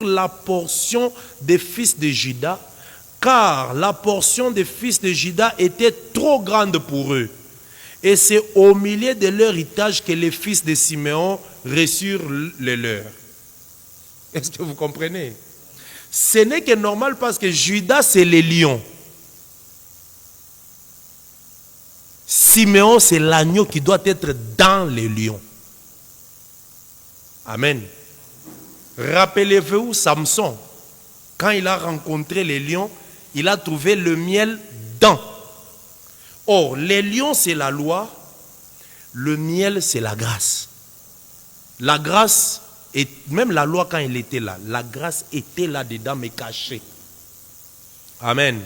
la portion des fils de Juda, car la portion des fils de Juda était trop grande pour eux. Et c'est au milieu de leur héritage que les fils de Siméon reçurent le leur. Est-ce que vous comprenez? Ce n'est que normal parce que Juda, c'est les lions. Siméon, c'est l'agneau qui doit être dans les lions. Amen. Rappelez-vous Samson, quand il a rencontré les lions, il a trouvé le miel dans. Or, les lions, c'est la loi, le miel, c'est la grâce. La grâce, et même la loi, quand elle était là, la grâce était là-dedans, mais cachée. Amen.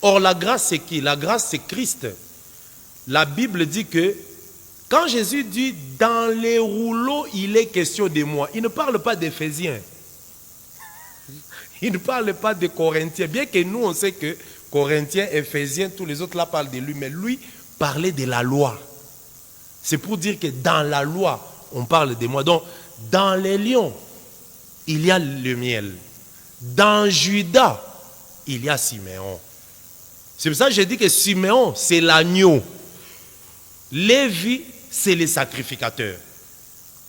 Or, la grâce, c'est qui? La grâce, c'est Christ. La Bible dit que quand Jésus dit dans les rouleaux, il est question de moi, il ne parle pas d'Éphésiens. Il ne parle pas de Corinthiens. Bien que nous, on sait que Corinthiens, Éphésiens, tous les autres là parlent de lui, mais lui parlait de la loi. C'est pour dire que dans la loi, on parle de moi. Donc, dans les lions, il y a le miel. Dans Judas, il y a Siméon. C'est pour ça que j'ai dit que Siméon, c'est l'agneau. Lévi, c'est les sacrificateurs.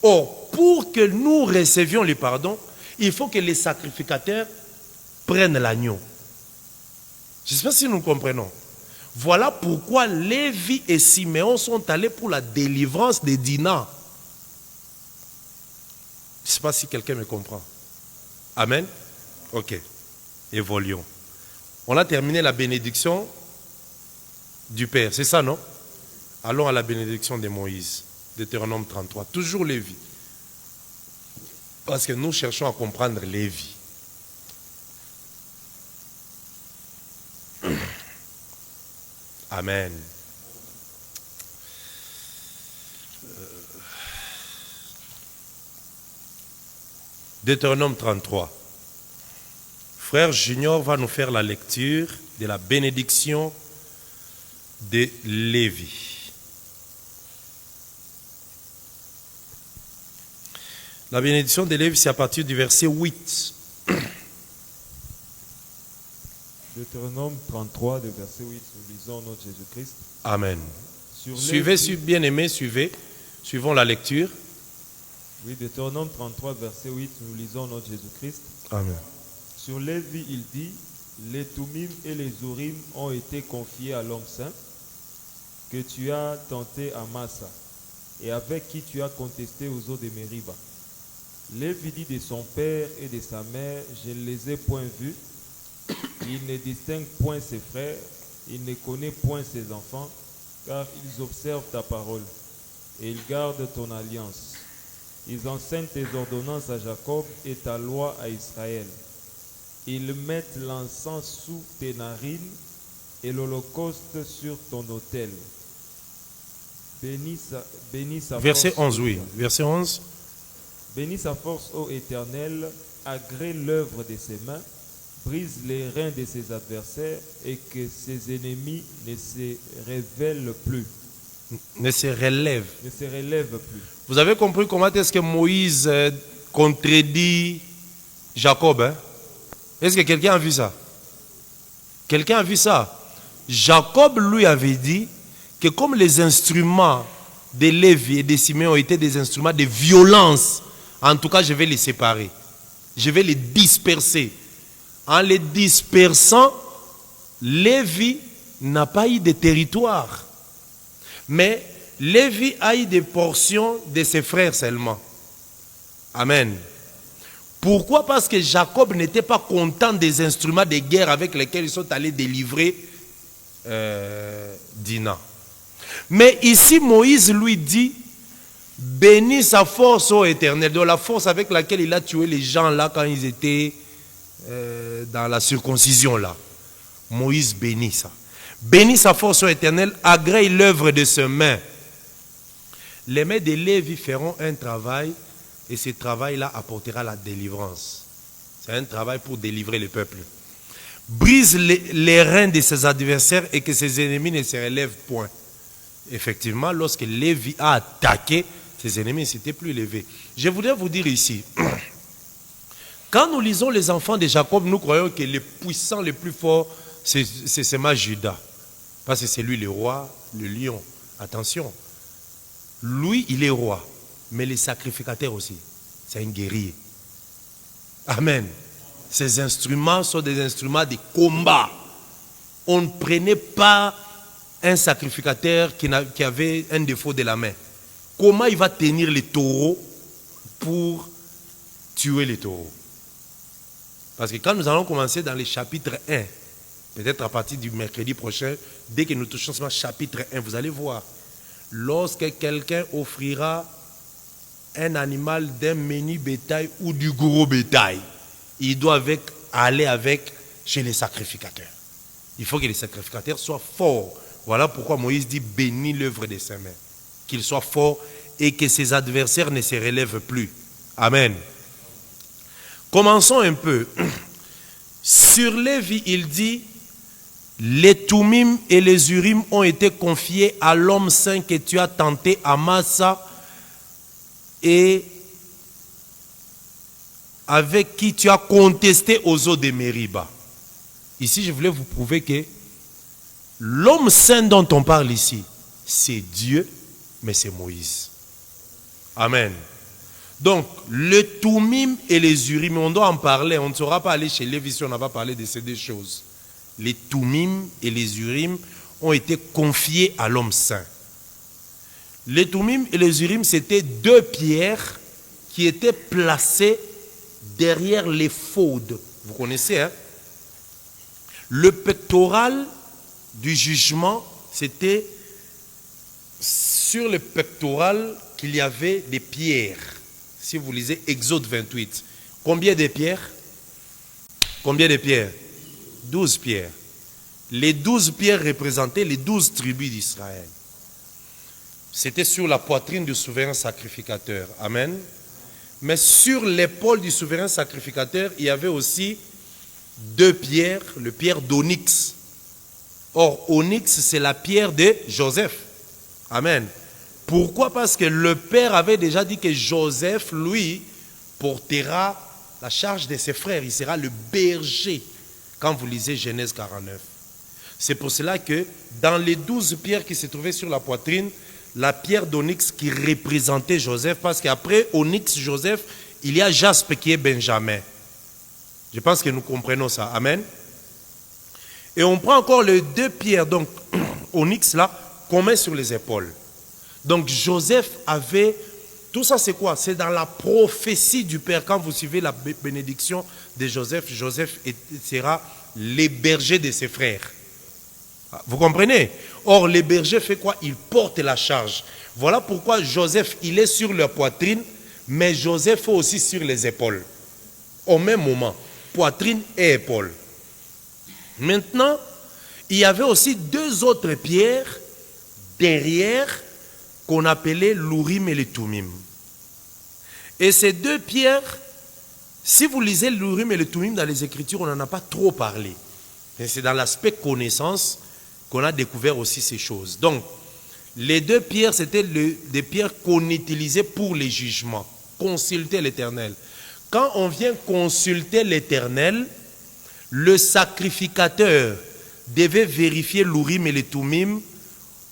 Or, pour que nous recevions le pardon, il faut que les sacrificateurs prennent l'agneau. Je ne sais pas si nous comprenons. Voilà pourquoi Lévi et Siméon sont allés pour la délivrance des Dinah. Je ne sais pas si quelqu'un me comprend. Amen. Ok. Évoluons. On a terminé la bénédiction du Père. C'est ça, non? Allons à la bénédiction de Moïse. Deutéronome 33. Toujours Lévi. Parce que nous cherchons à comprendre Lévi. Amen. Deutéronome 33. Frère Junior va nous faire la lecture de la bénédiction de Lévi. La bénédiction de Lévi, c'est à partir du verset 8. Deutéronome 33, de verset 8, nous lisons notre Jésus-Christ. Amen. Suivez, bien-aimés, suivez. Suivons la lecture. Oui, Deutéronome 33, verset 8, nous lisons notre Jésus-Christ. Amen. Sur Lévi, il dit, les Tumim et les Urim ont été confiés à l'homme saint que tu as tenté à Massa et avec qui tu as contesté aux eaux de Mériba. Lévi dit de son père et de sa mère, je ne les ai point vus. Il ne distingue point ses frères, il ne connaît point ses enfants, car ils observent ta parole et ils gardent ton alliance. Ils enseignent tes ordonnances à Jacob et ta loi à Israël. Ils mettent l'encens sous tes narines et l'holocauste sur ton autel. Bénis sa Verset force, 11, oui. Verset 11. Bénis sa force, ô Éternel, agrée l'œuvre de ses mains, brise les reins de ses adversaires et que ses ennemis ne se révèlent plus. Ne se relève. Ne se relèvent plus. Vous avez compris comment est-ce que Moïse contredit Jacob, hein? Est-ce que quelqu'un a vu ça? Quelqu'un a vu ça? Jacob lui avait dit que comme les instruments de Lévi et de Siméon étaient des instruments de violence, en tout cas je vais les séparer. Je vais les disperser. En les dispersant, Lévi n'a pas eu de territoire. Mais Lévi a eu des portions de ses frères seulement. Amen. Pourquoi? Parce que Jacob n'était pas content des instruments de guerre avec lesquels ils sont allés délivrer Dinah. Mais ici, Moïse lui dit, bénis sa force, ô Éternel. Donc la force avec laquelle il a tué les gens là quand ils étaient dans la circoncision là. Moïse bénit ça. Bénis sa force, ô Éternel, agrée l'œuvre de ses mains. Les mains de Lévi feront un travail et ce travail-là apportera la délivrance. C'est un travail pour délivrer le peuple. Brise les reins de ses adversaires et que ses ennemis ne se relèvent point. Effectivement, lorsque Lévi a attaqué, ses ennemis ne s'étaient plus levés. Je voudrais vous dire ici, Quand nous lisons les enfants de Jacob, nous croyons que les puissants, les plus forts, c'est seulement Judas. Parce que c'est lui le roi, le lion. Attention, lui, il est roi, mais les sacrificateurs aussi, c'est un guerrier. Amen. Ces instruments sont des instruments de combat. On ne prenait pas un sacrificateur qui avait un défaut de la main. Comment il va tenir les taureaux pour tuer les taureaux? Parce que quand nous allons commencer dans le chapitre 1, peut-être à partir du mercredi prochain, dès que nous touchons ce chapitre 1, vous allez voir, lorsque quelqu'un offrira un animal d'un menu bétail ou du gros bétail, il doit aller avec chez les sacrificateurs. Il faut que les sacrificateurs soient forts. Voilà pourquoi Moïse dit bénis l'œuvre de ses mains. Qu'il soit fort et que ses adversaires ne se relèvent plus. Amen. Commençons un peu. Sur Lévi, il dit les Toumim et les Urim ont été confiés à l'homme saint que tu as tenté à Massa et avec qui tu as contesté aux eaux de Mériba. Ici, je voulais vous prouver que l'homme saint dont on parle ici, c'est Dieu, mais c'est Moïse. Amen. Donc, le Toumim et les Urim, on doit en parler. On ne saura pas aller chez Lévi si on n'a pas parlé de ces deux choses. Les Toumim et les Urim ont été confiés à l'homme saint. Les Toumim et les Urim, c'était deux pierres qui étaient placées derrière l'éphod. Vous connaissez, hein? Le pectoral du jugement, c'était sur le pectoral qu'il y avait des pierres. Si vous lisez Exode 28, combien de pierres? Combien de pierres? 12 pierres. Les 12 pierres représentaient les 12 tribus d'Israël. C'était sur la poitrine du souverain sacrificateur. Amen. Mais sur l'épaule du souverain sacrificateur, il y avait aussi deux pierres, le pierre d'onyx. Or, onyx, c'est la pierre de Joseph. Amen. Pourquoi? Parce que le père avait déjà dit que Joseph, lui, portera la charge de ses frères. Il sera le berger quand vous lisez Genèse 49. C'est pour cela que dans les 12 pierres qui se trouvaient sur la poitrine, la pierre d'onyx qui représentait Joseph, parce qu'après onyx, Joseph, il y a jaspe qui est Benjamin. Je pense que nous comprenons ça. Amen. Et on prend encore les deux pierres, donc onyx là, qu'on met sur les épaules. Donc Joseph avait, tout ça c'est quoi? C'est dans la prophétie du Père. Quand vous suivez la bénédiction de Joseph, Joseph sera les bergers de ses frères. Vous comprenez? Or, les bergers fait quoi? Ils portent la charge. Voilà pourquoi Joseph, il est sur leur poitrine, mais Joseph est aussi sur les épaules. Au même moment, poitrine et épaules. Maintenant, il y avait aussi deux autres pierres derrière qu'on appelait l'Urim et le Toumim. Et ces deux pierres, si vous lisez l'Urim et le Toumim dans les Écritures, on n'en a pas trop parlé. C'est dans l'aspect connaissance qu'on a découvert aussi ces choses. Donc, les deux pierres, c'était des pierres qu'on utilisait pour les jugements. Consulter l'Éternel. Quand on vient consulter l'Éternel, le sacrificateur devait vérifier l'Urim et le Toumim.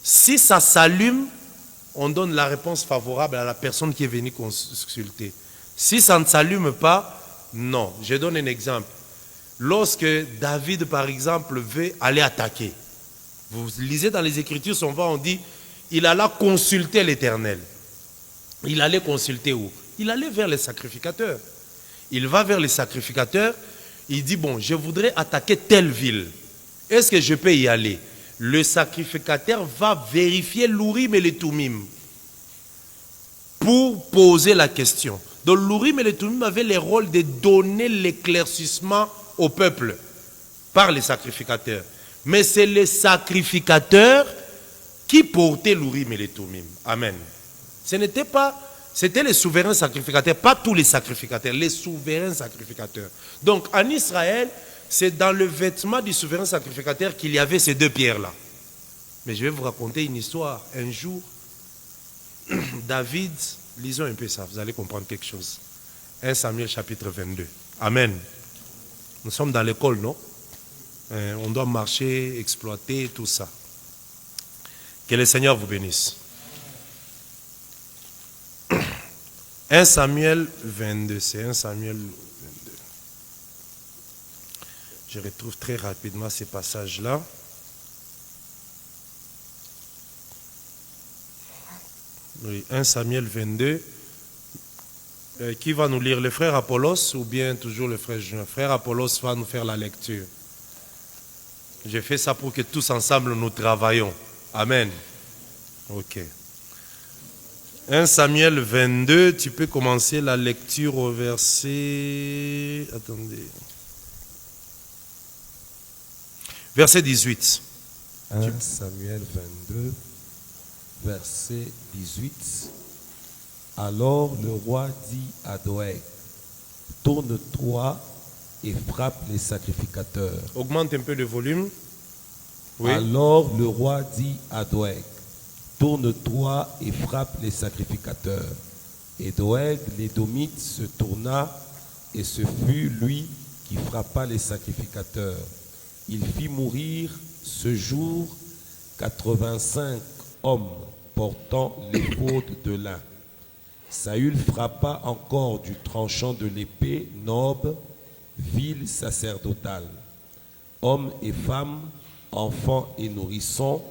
Si ça s'allume, on donne la réponse favorable à la personne qui est venue consulter. Si ça ne s'allume pas, non. Je donne un exemple. Lorsque David, par exemple, veut aller attaquer, vous lisez dans les Écritures, souvent on dit, il alla consulter l'Éternel. Il allait consulter où? Il allait vers les sacrificateurs. Il va vers les sacrificateurs, il dit, bon, je voudrais attaquer telle ville. Est-ce que je peux y aller? Le sacrificateur va vérifier l'Urim et le Toumim pour poser la question. Donc l'Urim et le Toumim avaient le rôle de donner l'éclaircissement au peuple par les sacrificateurs. Mais c'est les sacrificateurs qui portaient l'Urim et le Toumim. Amen. Ce n'était pas... C'était les souverains sacrificateurs, pas tous les sacrificateurs, les souverains sacrificateurs. Donc en Israël, c'est dans le vêtement du souverain sacrificateur qu'il y avait ces deux pierres-là. Mais je vais vous raconter une histoire. Un jour, David, lisons un peu ça, vous allez comprendre quelque chose. 1 Samuel chapitre 22. Amen. Nous sommes dans l'école, non? On doit marcher, exploiter, tout ça. Que le Seigneur vous bénisse. 1 Samuel 22, c'est 1 Samuel 22. Je retrouve très rapidement ces passages-là. Oui, 1 Samuel 22. Qui va nous lire? Le frère Apollos ou bien toujours le frère Julien? Frère Apollos va nous faire la lecture. J'ai fait ça pour que tous ensemble nous travaillons. Amen. Ok. 1 Samuel 22, tu peux commencer la lecture au verset... Attendez. Verset 18. 1 Samuel 22, verset 18. Alors le roi dit à Doeg, tourne-toi et frappe les sacrificateurs. Augmente un peu le volume. Oui. Alors le roi dit à Doeg, tourne-toi et frappe les sacrificateurs. Et Doeg, l'Édomite, se tourna, et ce fut lui qui frappa les sacrificateurs. Il fit mourir ce jour 85 hommes portant l'éphod de lin. Saül frappa encore du tranchant de l'épée Nob, ville sacerdotale. Hommes et femmes, enfants et nourrissons,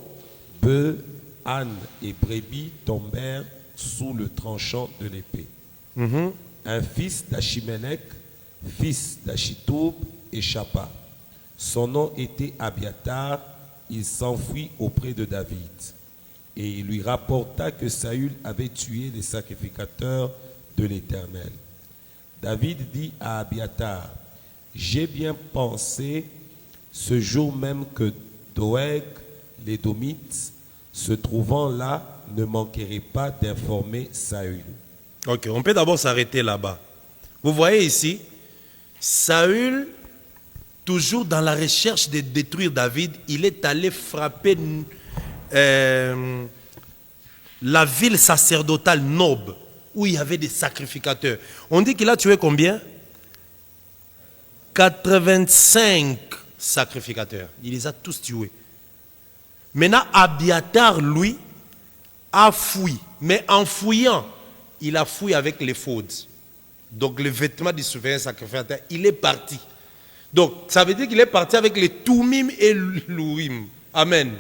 bœufs, ânes et brebis tombèrent sous le tranchant de l'épée. Un fils d'Achiménec, fils d'Achitoub, échappa. Son nom était Abiatar, il s'enfuit auprès de David. Et il lui rapporta que Saül avait tué les sacrificateurs de l'Éternel. David dit à Abiatar, j'ai bien pensé ce jour même que Doeg, l'Édomite, se trouvant là, ne manquerait pas d'informer Saül. Ok, on peut d'abord s'arrêter là-bas. Vous voyez ici, Saül, toujours dans la recherche de détruire David, il est allé frapper la ville sacerdotale Nob, où il y avait des sacrificateurs. On dit qu'il a tué combien? 85 sacrificateurs. Il les a tous tués. Maintenant, Abiatar, lui, a fui. Mais en fouillant, il a fui avec les fautes. Donc, le vêtement du souverain sacrificateur, il est parti. Donc, ça veut dire qu'il est parti avec les Toumim et l'Urim. Amen.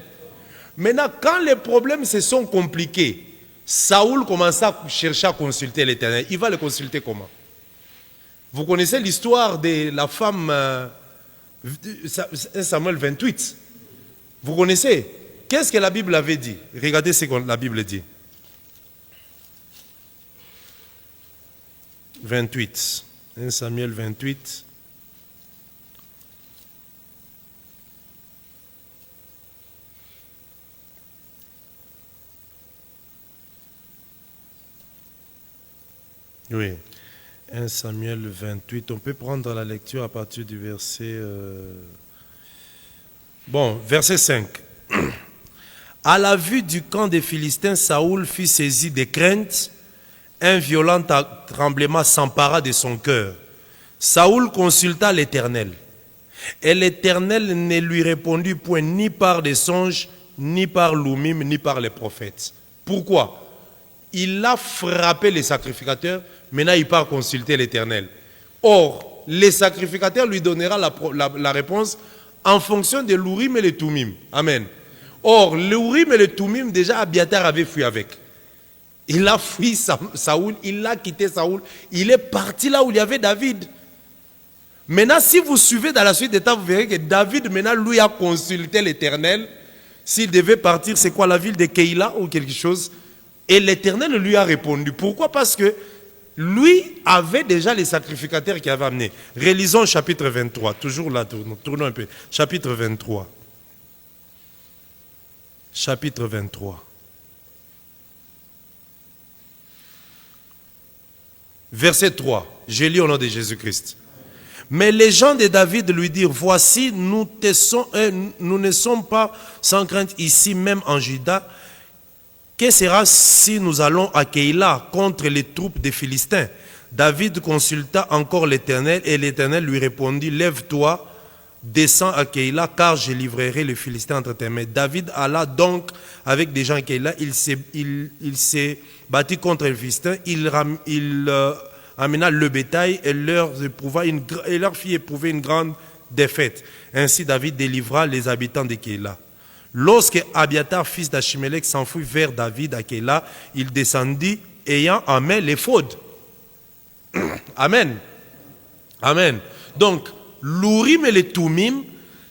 Maintenant, quand les problèmes se sont compliqués, Saoul commence à chercher à consulter l'Éternel. Il va le consulter comment? Vous connaissez l'histoire de la femme, Samuel 28. Vous connaissez? Qu'est-ce que la Bible avait dit? Regardez ce que la Bible dit. 28. 1 Samuel 28. Oui, 1 Samuel 28. On peut prendre la lecture à partir du verset... Bon, verset 5. À la vue du camp des Philistins, Saoul fut saisi de crainte. Un violent tremblement s'empara de son cœur. Saoul consulta l'Éternel. Et l'Éternel ne lui répondit point ni par des songes, ni par l'Oumim, ni par les prophètes. Pourquoi? Il a frappé les sacrificateurs, maintenant il part consulter l'Éternel. Or, les sacrificateurs lui donneront la réponse en fonction de l'Urim et le Toumim. Amen. Or, l'Urim et le Toumim, déjà Abiatar avait fui avec. Il a fui Saoul, il a quitté Saoul, il est parti là où il y avait David. Maintenant, si vous suivez dans la suite des temps, vous verrez que David, maintenant, lui a consulté l'Éternel. S'il devait partir, c'est quoi, la ville de Keïla ou quelque chose? Et l'Éternel lui a répondu. Pourquoi? Parce que lui avait déjà les sacrificateurs qu'il avait amenés. Relisons chapitre 23. Toujours là, tournons un peu. Chapitre 23. Chapitre 23. Verset 3. Je lis au nom de Jésus-Christ. Mais les gens de David lui dirent, voici, nous ne sommes pas sans crainte ici, même en Juda. Que sera si nous allons à Keïla contre les troupes des Philistins? David consulta encore l'Éternel et l'Éternel lui répondit, lève-toi, descends à Keïla, car je livrerai les Philistins entre tes mains. David alla donc avec des gens à Keïla, il s'est battu contre les Philistins, il amena le bétail et leur fit éprouver une grande défaite. Ainsi David délivra les habitants de Keïla. Lorsque Abiatar, fils d'Achimélec, s'enfuit vers David à Keïla, il descendit ayant en main l'éphod. Amen. Amen. Donc, l'Urim et les Tumim,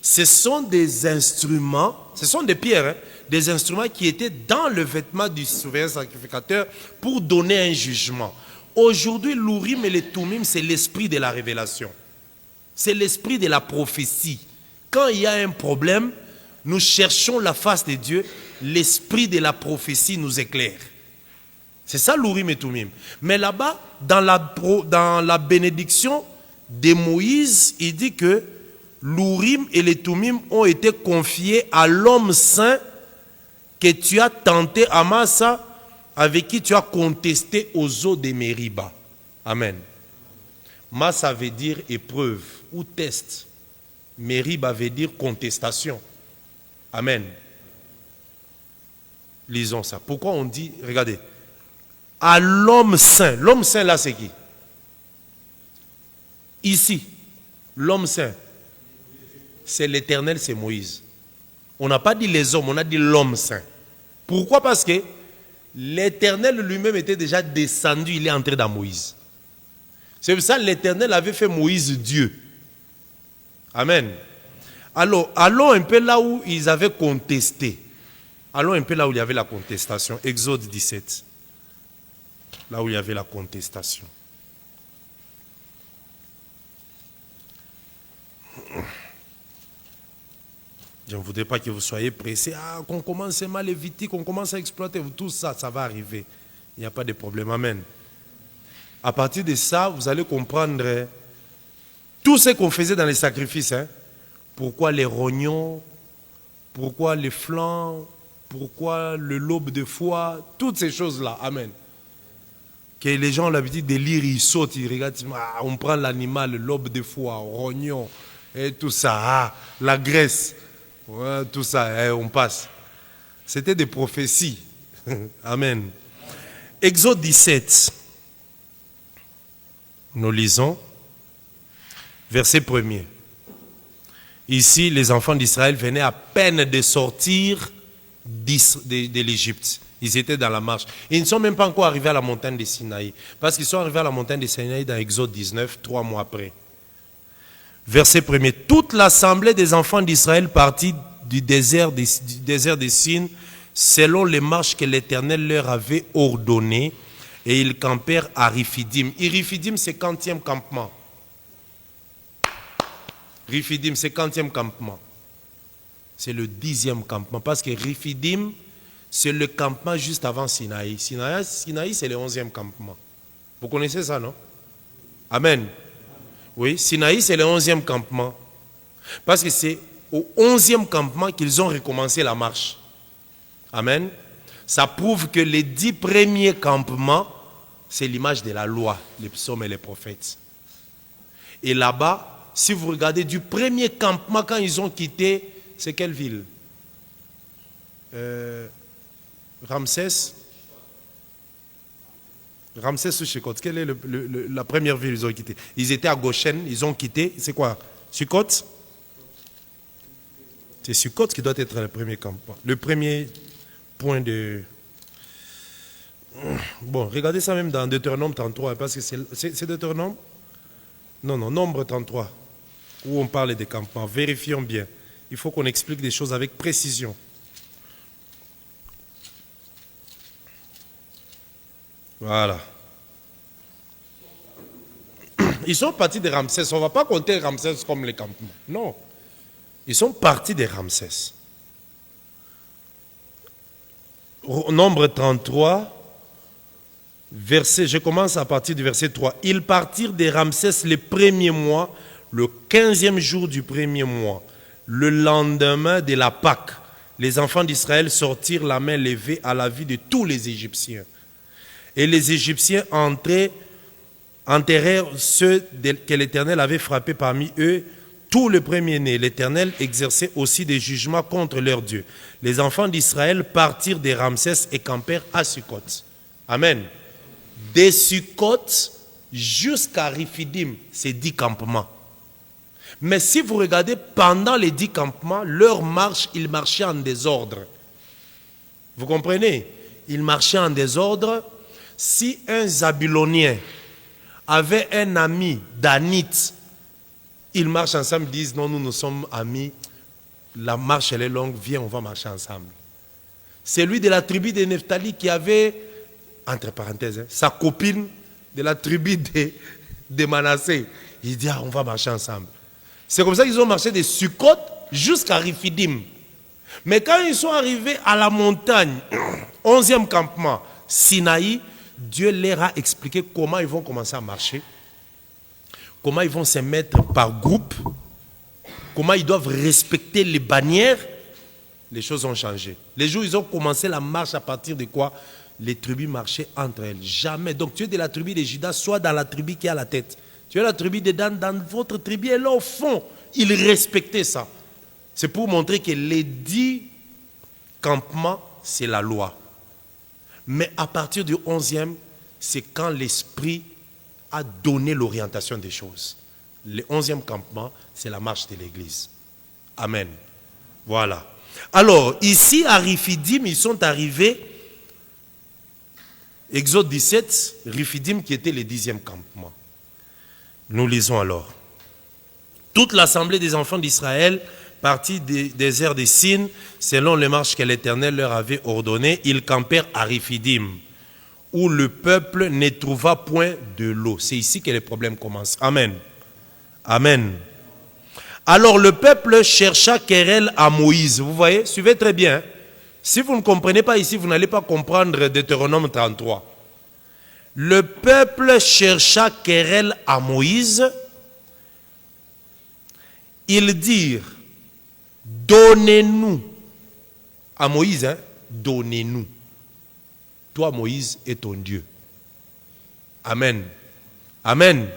ce sont des instruments, ce sont des pierres, hein, des instruments qui étaient dans le vêtement du souverain sacrificateur pour donner un jugement. Aujourd'hui, l'Urim et les Tumim, c'est l'esprit de la révélation. C'est l'esprit de la prophétie. Quand il y a un problème, nous cherchons la face de Dieu, l'esprit de la prophétie nous éclaire. C'est ça l'Urim et Tumim. Mais là-bas, dans la bénédiction de Moïse, il dit que l'Urim et les Tumim ont été confiés à l'homme saint que tu as tenté à Massa, avec qui tu as contesté aux eaux de Mériba. Amen. Massa veut dire épreuve ou test. Mériba veut dire contestation. Amen. Lisons ça. Pourquoi on dit, regardez, à l'homme saint. L'homme saint là c'est qui? Ici, l'homme saint, c'est l'Éternel, c'est Moïse. On n'a pas dit les hommes, on a dit l'homme saint. Pourquoi? Parce que l'Éternel lui-même était déjà descendu, il est entré dans Moïse. C'est pour ça que l'Éternel avait fait Moïse Dieu. Amen. Alors, allons un peu là où ils avaient contesté. Allons un peu là où il y avait la contestation. Exode 17. Là où il y avait la contestation. Je ne voudrais pas que vous soyez pressés. Qu'on commence à Lévitique, qu'on commence à exploiter. Tout ça, ça va arriver. Il n'y a pas de problème. Amen. À partir de ça, vous allez comprendre tout ce qu'on faisait dans les sacrifices. Hein. Pourquoi les rognons, pourquoi les flancs, pourquoi le lobe de foie, toutes ces choses-là. Amen. Que les gens ont l'habitude de lire, ils sautent, ils regardent, on prend l'animal, le lobe de foie, rognon, et tout ça, la graisse, ouais, tout ça, on passe. C'était des prophéties. Amen. Exode 17. Nous lisons, verset 1er. Ici, les enfants d'Israël venaient à peine de sortir de l'Égypte. Ils étaient dans la marche. Ils ne sont même pas encore arrivés à la montagne de Sinaï. Parce qu'ils sont arrivés à la montagne de Sinaï dans Exode 19, 3 mois après. Verset 1er. Toute l'assemblée des enfants d'Israël partit du désert de Sin selon les marches que l'Éternel leur avait ordonnées. Et ils campèrent à Riphidim. Et Riphidim, c'est 40e campement. Riphidim, c'est 40e campement. C'est le 10e campement. Parce que Riphidim, c'est le campement juste avant Sinaï. Sinaï, c'est le 11e campement. Vous connaissez ça, non? Amen. Oui, Sinaï, c'est le 11e campement. Parce que c'est au 11e campement qu'ils ont recommencé la marche. Amen. Ça prouve que les 10 premiers campements, c'est l'image de la loi, les psaumes et les prophètes. Et là-bas, si vous regardez du premier campement, quand ils ont quitté, c'est quelle ville? Ramsès ou Sukkot? Quelle est la première ville qu'ils ont quitté? Ils étaient à Goshen, ils ont quitté, c'est quoi? Sukkot? C'est Sukkot qui doit être le premier campement. Le premier point de... Bon, regardez ça même dans Deutéronome 33, parce que c'est Deutéronome? Non, Nombre 33, où on parle des campements. Vérifions bien. Il faut qu'on explique des choses avec précision. Voilà. Ils sont partis de Ramsès. On ne va pas compter Ramsès comme les campements. Non. Ils sont partis de Ramsès. Nombre 33, je commence à partir du verset 3. Ils partirent de Ramsès le premier mois, le 15e jour du premier mois, le lendemain de la Pâque. Les enfants d'Israël sortirent la main levée à la vue de tous les Égyptiens. Et les Égyptiens entraient enterrèrent ceux que l'Éternel avait frappés parmi eux. Tous les premiers-nés, l'Éternel exerçait aussi des jugements contre leur Dieu. Les enfants d'Israël partirent de Ramsès et campèrent à Sukkot. Amen. Des Sukkot jusqu'à Riphidim, c'est 10 campements. Mais si vous regardez, pendant les 10 campements, leur marche, ils marchaient en désordre. Vous comprenez? Ils marchaient en désordre. Si un Zabulonien avait un ami danite, ils marchent ensemble, ils disent non, nous sommes amis, la marche elle est longue, viens, on va marcher ensemble. C'est lui de la tribu de Nephtali qui avait, entre parenthèses, sa copine de la tribu de Manassé. Il dit, on va marcher ensemble. C'est comme ça qu'ils ont marché de Sukkot jusqu'à Riphidim. Mais quand ils sont arrivés à la montagne, 11e campement, Sinaï, Dieu leur a expliqué comment ils vont commencer à marcher, comment ils vont se mettre par groupe, comment ils doivent respecter les bannières. Les choses ont changé. Les jours où ils ont commencé la marche, à partir de quoi les tribus marchaient entre elles. Jamais. Donc tu es de la tribu de Juda, soit dans la tribu qui est à la tête. Tu es la tribu de Dan, dans votre tribu, et là au fond, ils respectaient ça. C'est pour montrer que les 10 campements, c'est la loi. Mais à partir du 11e, c'est quand l'Esprit a donné l'orientation des choses. Le 11e campement, c'est la marche de l'Église. Amen. Voilà. Alors, ici, à Riphidim, ils sont arrivés, Exode 17, Riphidim qui était le 10e campement. Nous lisons alors. Toute l'assemblée des enfants d'Israël partit des déserts de Sin, selon les marches que l'Éternel leur avait ordonnées, ils campèrent à Riphidim, où le peuple ne trouva point de l'eau. C'est ici que les problèmes commencent. Amen. Amen. Alors le peuple chercha querelle à Moïse. Vous voyez, suivez très bien. Si vous ne comprenez pas ici, vous n'allez pas comprendre Deutéronome 33. Le peuple chercha querelle à Moïse. Ils dirent, donnez-nous. À Moïse, donnez-nous. Toi, Moïse, est ton Dieu. Amen. Amen.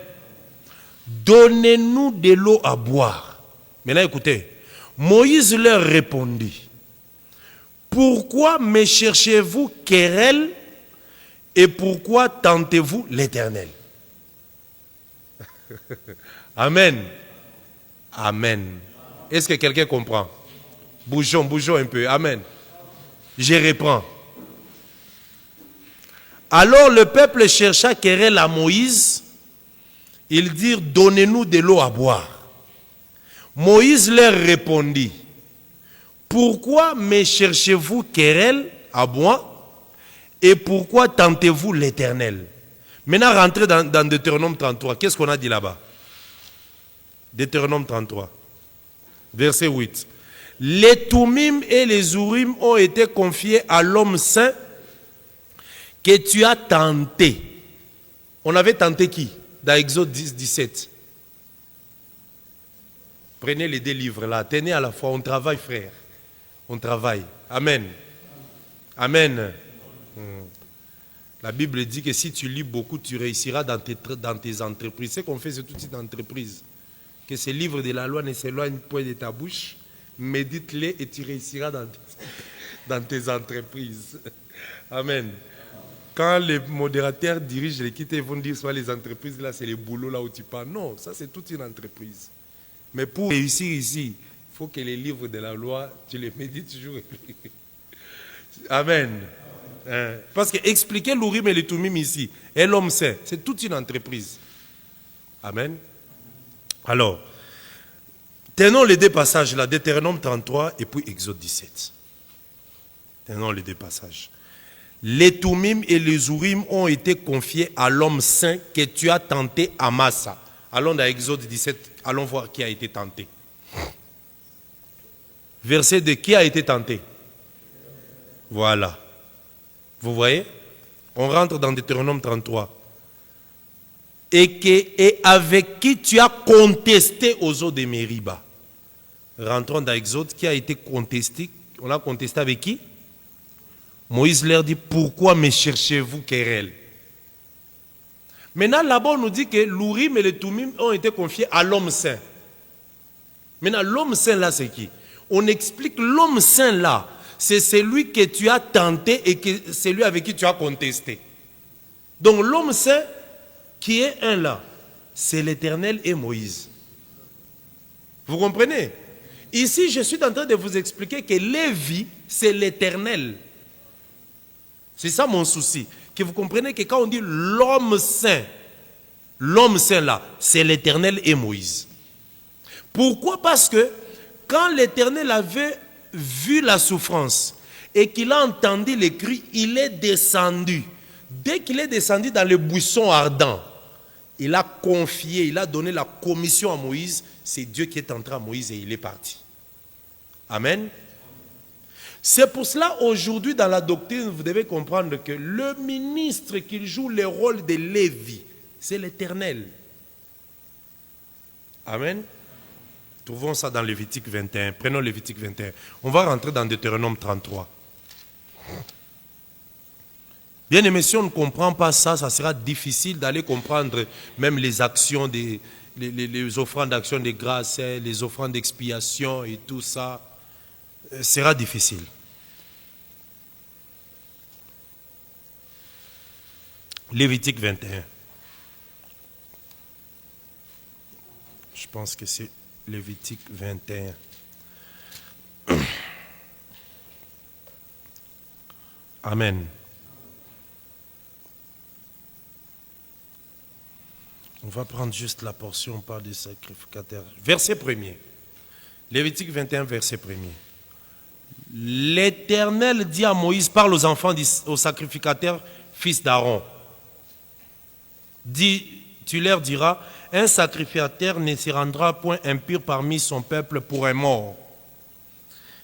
Donnez-nous de l'eau à boire. Maintenant, écoutez. Moïse leur répondit, pourquoi me cherchez-vous querelle et pourquoi tentez-vous l'Éternel? Amen. Amen. Est-ce que quelqu'un comprend? Bougeons un peu. Amen. Je reprends. Alors le peuple chercha querelle à Moïse. Ils dirent, donnez-nous de l'eau à boire. Moïse leur répondit, pourquoi me cherchez-vous querelle à boire et pourquoi tentez-vous l'Éternel? Maintenant, rentrez dans Deutéronome 33. Qu'est-ce qu'on a dit là-bas? Deutéronome 33, verset 8. Les Toumim et les Urim ont été confiés à l'homme saint que tu as tenté. On avait tenté qui? Dans Exode 10, 17. Prenez les 2 livres là, tenez à la fois, on travaille frère. On travaille. Amen. Amen. La Bible dit que si tu lis beaucoup, tu réussiras dans tes entreprises. C'est qu'on fait sur toute cette entreprise. Que ces livres de la loi ne s'éloignent point de ta bouche. Médite-les et tu réussiras dans tes entreprises. Amen. Quand les modérateurs dirigent l'équipe, ils vont dire soit les entreprises, là c'est les boulots là où tu pars. Non, ça c'est toute une entreprise. Mais pour réussir ici, il faut que les livres de la loi, tu les médites toujours. Amen. Parce que expliquer l'Urim et le Tumim ici, et l'homme saint, c'est toute une entreprise. Amen. Alors, tenons les 2 passages là, Deutéronome 33 et puis Exode 17. Tenons les 2 passages. Les Toumim et les Urim ont été confiés à l'homme saint que tu as tenté à Massa. Allons dans Exode 17, allons voir qui a été tenté. Verset de qui a été tenté? Voilà. Vous voyez? On rentre dans Deutéronome 33. Et avec qui tu as contesté aux eaux de Mériba. Rentrons dans Exode, qui a été contesté. On a contesté avec qui? Moïse leur dit, pourquoi me cherchez-vous querelle? Maintenant, là-bas, on nous dit que l'Urim et le Tumim ont été confiés à l'homme saint. Maintenant, l'homme saint là, c'est qui? On explique l'homme saint là, c'est celui que tu as tenté et que celui avec qui tu as contesté. Donc, l'homme saint qui est un là, c'est l'Éternel et Moïse. Vous comprenez? Ici, je suis en train de vous expliquer que Lévi, c'est l'Éternel. C'est ça mon souci. Que vous comprenez que quand on dit l'homme saint là, c'est l'Éternel et Moïse. Pourquoi? Parce que quand l'Éternel avait vu la souffrance et qu'il a entendu les cris, il est descendu. Dès qu'il est descendu dans le buisson ardent, il a confié, il a donné la commission à Moïse. C'est Dieu qui est entré à Moïse et il est parti. Amen. C'est pour cela, aujourd'hui, dans la doctrine, vous devez comprendre que le ministre qui joue le rôle de Lévi, c'est l'Éternel. Amen. Trouvons ça dans Lévitique 21. Prenons Lévitique 21. On va rentrer dans Deutéronome 33. Bien aimé, si on ne comprend pas ça, ça sera difficile d'aller comprendre même les actions, les offrandes d'action de grâce, les offrandes d'expiation et tout ça. Sera difficile. Lévitique 21. Je pense que c'est Lévitique 21. Amen. On va prendre juste la portion, on parle des sacrificateurs. Verset 1er. Lévitique 21, verset 1er. L'Éternel dit à Moïse, parle aux enfants, aux sacrificateurs, fils d'Aaron. Tu leur diras, un sacrificateur ne se rendra point impur parmi son peuple pour un mort,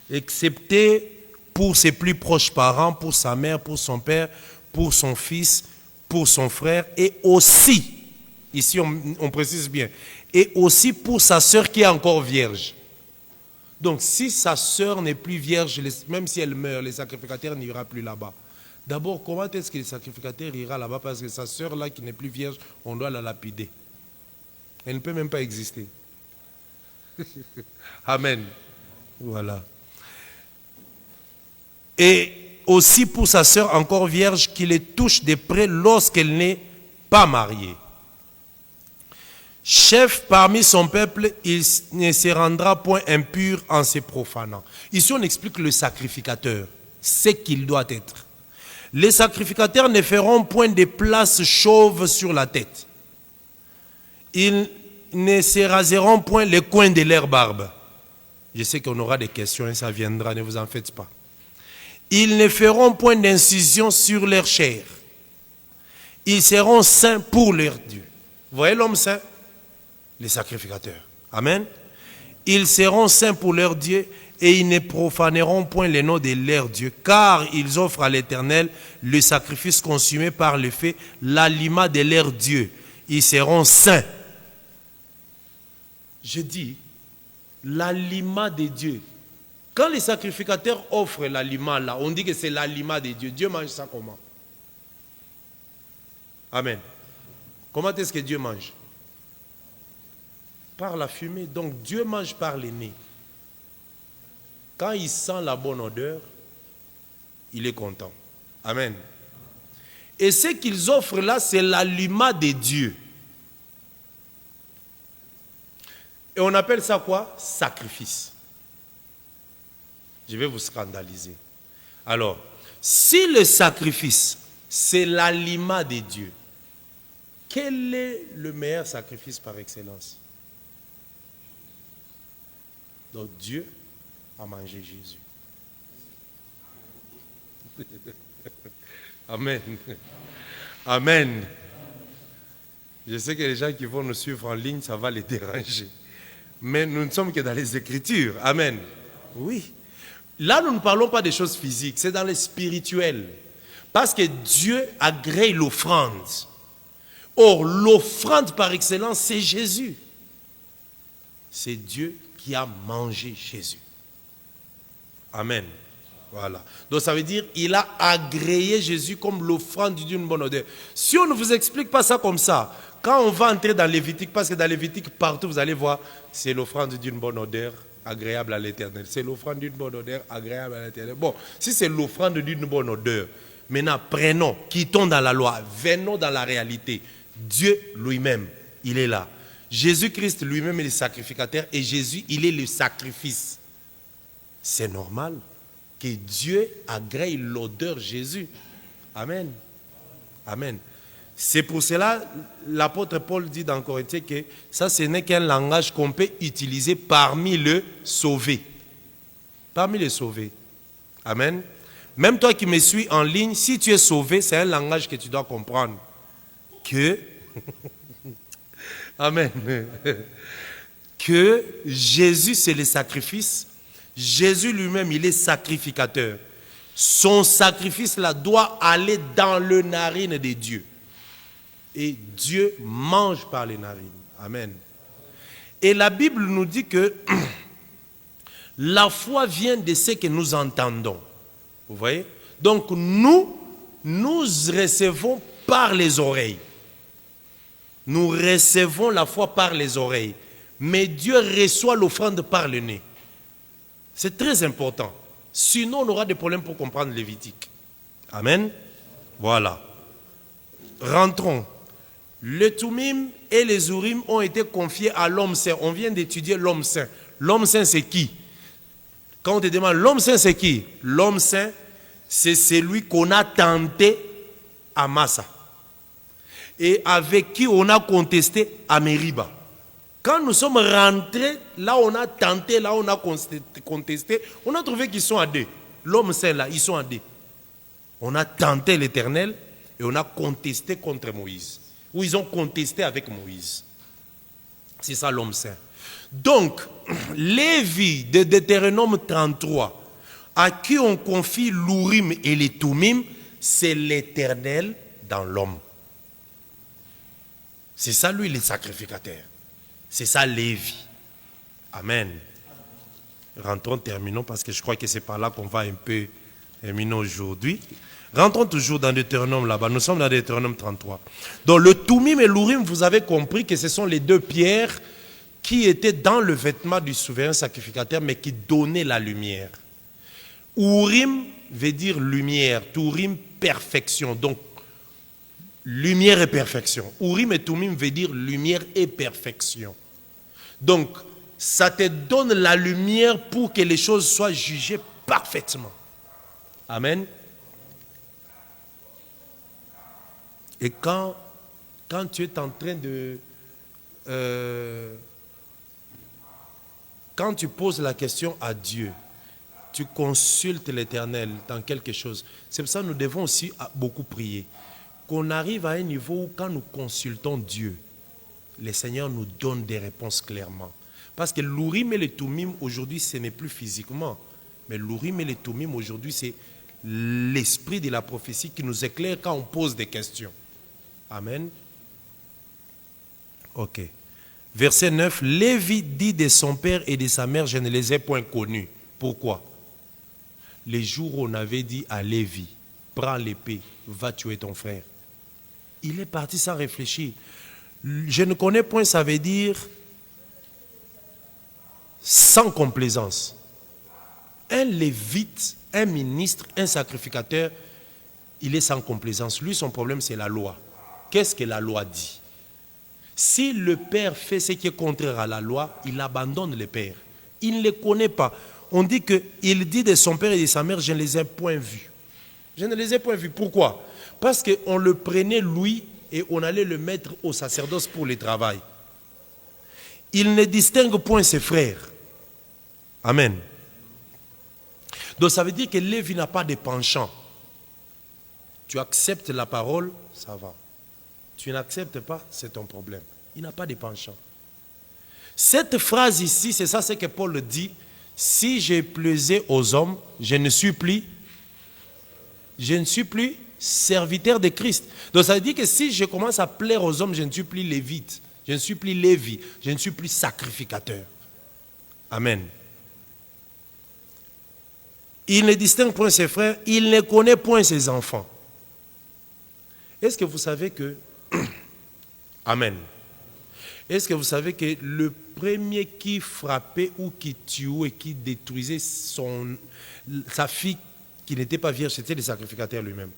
excepté pour ses plus proches parents, pour sa mère, pour son père, pour son fils, pour son frère, et aussi, ici on précise bien, et aussi pour sa sœur qui est encore vierge. Donc, si sa sœur n'est plus vierge, même si elle meurt, le sacrificateur n'ira plus là-bas. D'abord, comment est-ce que le sacrificateur ira là-bas? Parce que sa sœur là qui n'est plus vierge, on doit la lapider. Elle ne peut même pas exister. Amen. Voilà. Et aussi pour sa sœur encore vierge qui les touche de près lorsqu'elle n'est pas mariée. Chef parmi son peuple, il ne se rendra point impur en se profanant. Ici, on explique le sacrificateur, ce qu'il doit être. Les sacrificateurs ne feront point de place chauve sur la tête. Ils ne se raseront point les coins de leur barbe. Je sais qu'on aura des questions et ça viendra, ne vous en faites pas. Ils ne feront point d'incision sur leur chair. Ils seront saints pour leur Dieu. Vous voyez l'homme saint? Les sacrificateurs. Amen. Ils seront saints pour leur Dieu et ils ne profaneront point le nom de leur Dieu, car ils offrent à l'Éternel le sacrifice consumé par le feu, l'aliment de leur Dieu. Ils seront saints. Je dis, l'aliment de Dieu. Quand les sacrificateurs offrent l'aliment là, on dit que c'est l'aliment de Dieu. Dieu mange ça comment? Amen. Comment est-ce que Dieu mange? Par la fumée. Donc Dieu mange par le nez. Quand il sent la bonne odeur, il est content. Amen. Et ce qu'ils offrent là, c'est l'aliment de Dieu. Et on appelle ça quoi? Sacrifice. Je vais vous scandaliser. Alors, si le sacrifice, c'est l'aliment de Dieu, quel est le meilleur sacrifice par excellence? Donc Dieu a mangé Jésus. Amen. Amen. Je sais que les gens qui vont nous suivre en ligne, ça va les déranger. Mais nous ne sommes que dans les Écritures. Amen. Oui. Là, nous ne parlons pas des choses physiques, c'est dans les spirituels. Parce que Dieu agrée l'offrande. Or, l'offrande par excellence, c'est Jésus. C'est Dieu qui a mangé Jésus. Amen. Voilà. Donc ça veut dire il a agréé Jésus comme l'offrande d'une bonne odeur. Si on ne vous explique pas ça comme ça, quand on va entrer dans Lévitique, parce que dans Lévitique, partout vous allez voir, c'est l'offrande d'une bonne odeur agréable à l'Éternel. C'est l'offrande d'une bonne odeur agréable à l'Éternel. Bon, si c'est l'offrande d'une bonne odeur, maintenant prenons, quittons dans la loi, venons dans la réalité. Dieu lui-même, il est là. Jésus-Christ lui-même est le sacrificateur et Jésus, il est le sacrifice. C'est normal que Dieu agrée l'odeur Jésus. Amen. Amen. C'est pour cela, l'apôtre Paul dit dans Corinthiens que ça, ce n'est qu'un langage qu'on peut utiliser parmi les sauvés. Parmi les sauvés. Amen. Même toi qui me suis en ligne, si tu es sauvé, c'est un langage que tu dois comprendre. Que, Amen. Que Jésus, c'est le sacrifice. Jésus lui-même, il est sacrificateur. Son sacrifice-là doit aller dans le narine de Dieu. Et Dieu mange par les narines. Amen. Et la Bible nous dit que la foi vient de ce que nous entendons. Vous voyez? Donc nous recevons par les oreilles. Nous recevons la foi par les oreilles. Mais Dieu reçoit l'offrande par le nez. C'est très important. Sinon, on aura des problèmes pour comprendre Lévitique. Amen. Voilà. Rentrons. Le Tumim et les Urim ont été confiés à l'homme saint. On vient d'étudier l'homme saint. L'homme saint, c'est qui? Quand on te demande l'homme saint, c'est qui? L'homme saint, c'est celui qu'on a tenté à Massa. Et avec qui on a contesté à Mériba. Quand nous sommes rentrés, là on a tenté, là on a contesté, on a trouvé qu'ils sont à deux. L'homme saint là, ils sont à deux. On a tenté l'Éternel et on a contesté contre Moïse. Ou ils ont contesté avec Moïse. C'est ça l'homme saint. Donc, Lévi de Deutéronome 33, à qui on confie l'Urim et les Tumim, c'est l'Éternel dans l'homme. C'est ça lui le sacrificateur. C'est ça Lévi. Amen. Rentrons, terminons, parce que je crois que c'est par là qu'on va un peu terminer aujourd'hui. Rentrons toujours dans Deutéronome là-bas. Nous sommes dans Deutéronome 33. Donc le Tumim et l'Urim, vous avez compris que ce sont les deux pierres qui étaient dans le vêtement du souverain sacrificateur, mais qui donnaient la lumière. Urim veut dire lumière. Turim, perfection. Donc, lumière et perfection. Urim et Tumim veut dire lumière et perfection. Donc, ça te donne la lumière pour que les choses soient jugées parfaitement. Amen. Et quand tu es en train de... quand tu poses la question à Dieu, tu consultes l'Éternel dans quelque chose. C'est pour ça que nous devons aussi beaucoup prier. Qu'on arrive à un niveau où quand nous consultons Dieu, le Seigneur nous donne des réponses clairement. Parce que l'Urim et le Tumim aujourd'hui, ce n'est plus physiquement. Mais l'Urim et le Tumim aujourd'hui, c'est l'esprit de la prophétie qui nous éclaire quand on pose des questions. Amen. Ok. Verset 9. Lévi dit de son père et de sa mère, je ne les ai point connus. Pourquoi? Les jours où on avait dit à Lévi, prends l'épée, va tuer ton frère. Il est parti sans réfléchir. Je ne connais point, ça veut dire sans complaisance. Un lévite, un ministre, un sacrificateur, il est sans complaisance. Lui, son problème, c'est la loi. Qu'est-ce que la loi dit? Si le père fait ce qui est contraire à la loi, il abandonne le père. Il ne les connaît pas. On dit qu'il dit de son père et de sa mère, je ne les ai point vus. Je ne les ai point vus. Pourquoi? Parce qu'on le prenait, lui, et on allait le mettre au sacerdoce pour le travail. Il ne distingue point ses frères. Amen. Donc ça veut dire que Lévi n'a pas de penchant. Tu acceptes la parole, ça va. Tu n'acceptes pas, c'est ton problème. Il n'a pas de penchant. Cette phrase ici, c'est ça ce que Paul dit. Si j'ai plaisé aux hommes, je ne suis plus serviteur de Christ. Donc ça veut dire que si je commence à plaire aux hommes, je ne suis plus lévite, je ne suis plus Lévi, je ne suis plus sacrificateur. Amen. Il ne distingue point ses frères, il ne connaît point ses enfants. Est-ce que vous savez que... Amen. Est-ce que vous savez que le premier qui frappait ou qui tuait et qui détruisait sa fille qui n'était pas vierge, c'était le sacrificateur lui-même.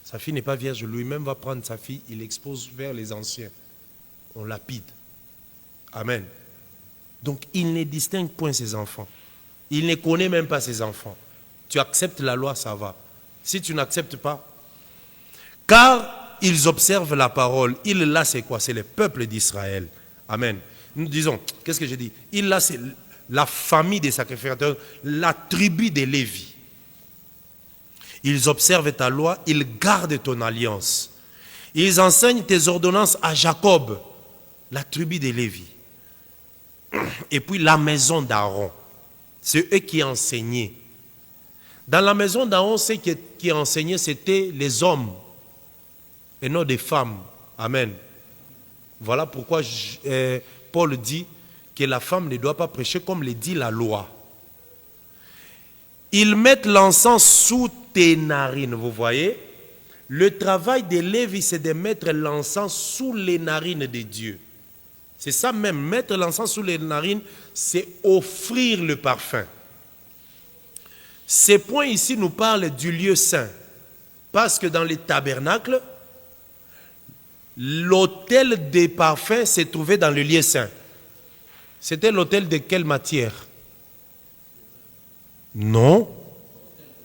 Sa fille n'est pas vierge, lui-même va prendre sa fille, il l'expose vers les anciens. On lapide. Amen. Donc il ne distingue point ses enfants. Il ne connaît même pas ses enfants. Tu acceptes la loi, ça va. Si tu n'acceptes pas, car ils observent la parole. Il là, c'est quoi? C'est le peuple d'Israël. Amen. Nous disons, qu'est-ce que je dis? Il là, c'est la famille des sacrificateurs, la tribu de Lévi. Ils observent ta loi, ils gardent ton alliance. Ils enseignent tes ordonnances à Jacob, la tribu de Lévi. Et puis la maison d'Aaron. C'est eux qui enseignaient. Dans la maison d'Aaron, ceux qui enseignaient, c'était les hommes et non des femmes. Amen. Voilà pourquoi Paul dit que la femme ne doit pas prêcher comme le dit la loi. Ils mettent l'encens sous tes narines, vous voyez. Le travail de Lévi, c'est de mettre l'encens sous les narines de Dieu. C'est ça même, mettre l'encens sous les narines, c'est offrir le parfum. Ces points ici nous parlent du lieu saint. Parce que dans les tabernacles, l'autel des parfums s'est trouvé dans le lieu saint. C'était l'autel de quelle matière? Non.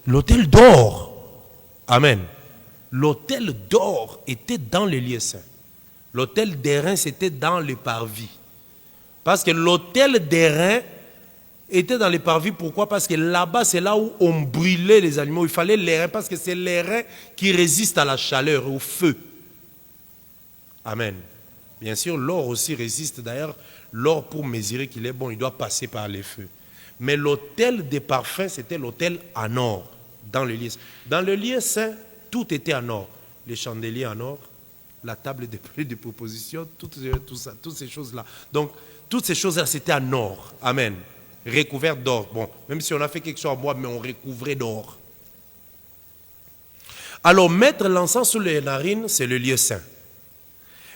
L'autel d'or. Amen. L'autel d'or était dans le lieu saint. L'autel d'airain, c'était dans le parvis. Parce que l'autel d'airain était dans le parvis. Pourquoi? Parce que là-bas, c'est là où on brûlait les animaux. Il fallait l'airain parce que c'est l'airain qui résiste à la chaleur, au feu. Amen. Bien sûr, l'or aussi résiste. D'ailleurs, l'or, pour mesurer qu'il est bon, il doit passer par les feux. Mais l'autel des parfums, c'était l'autel en or, dans le lieu saint. Dans le lieu saint, tout était en or. Les chandeliers en or, la table de proposition, toutes ces choses-là. Donc, toutes ces choses-là, c'était en or. Amen. Recouvert d'or. Bon, même si on a fait quelque chose en bois, mais on recouvrait d'or. Alors, mettre l'encens sous les narines, c'est le lieu saint.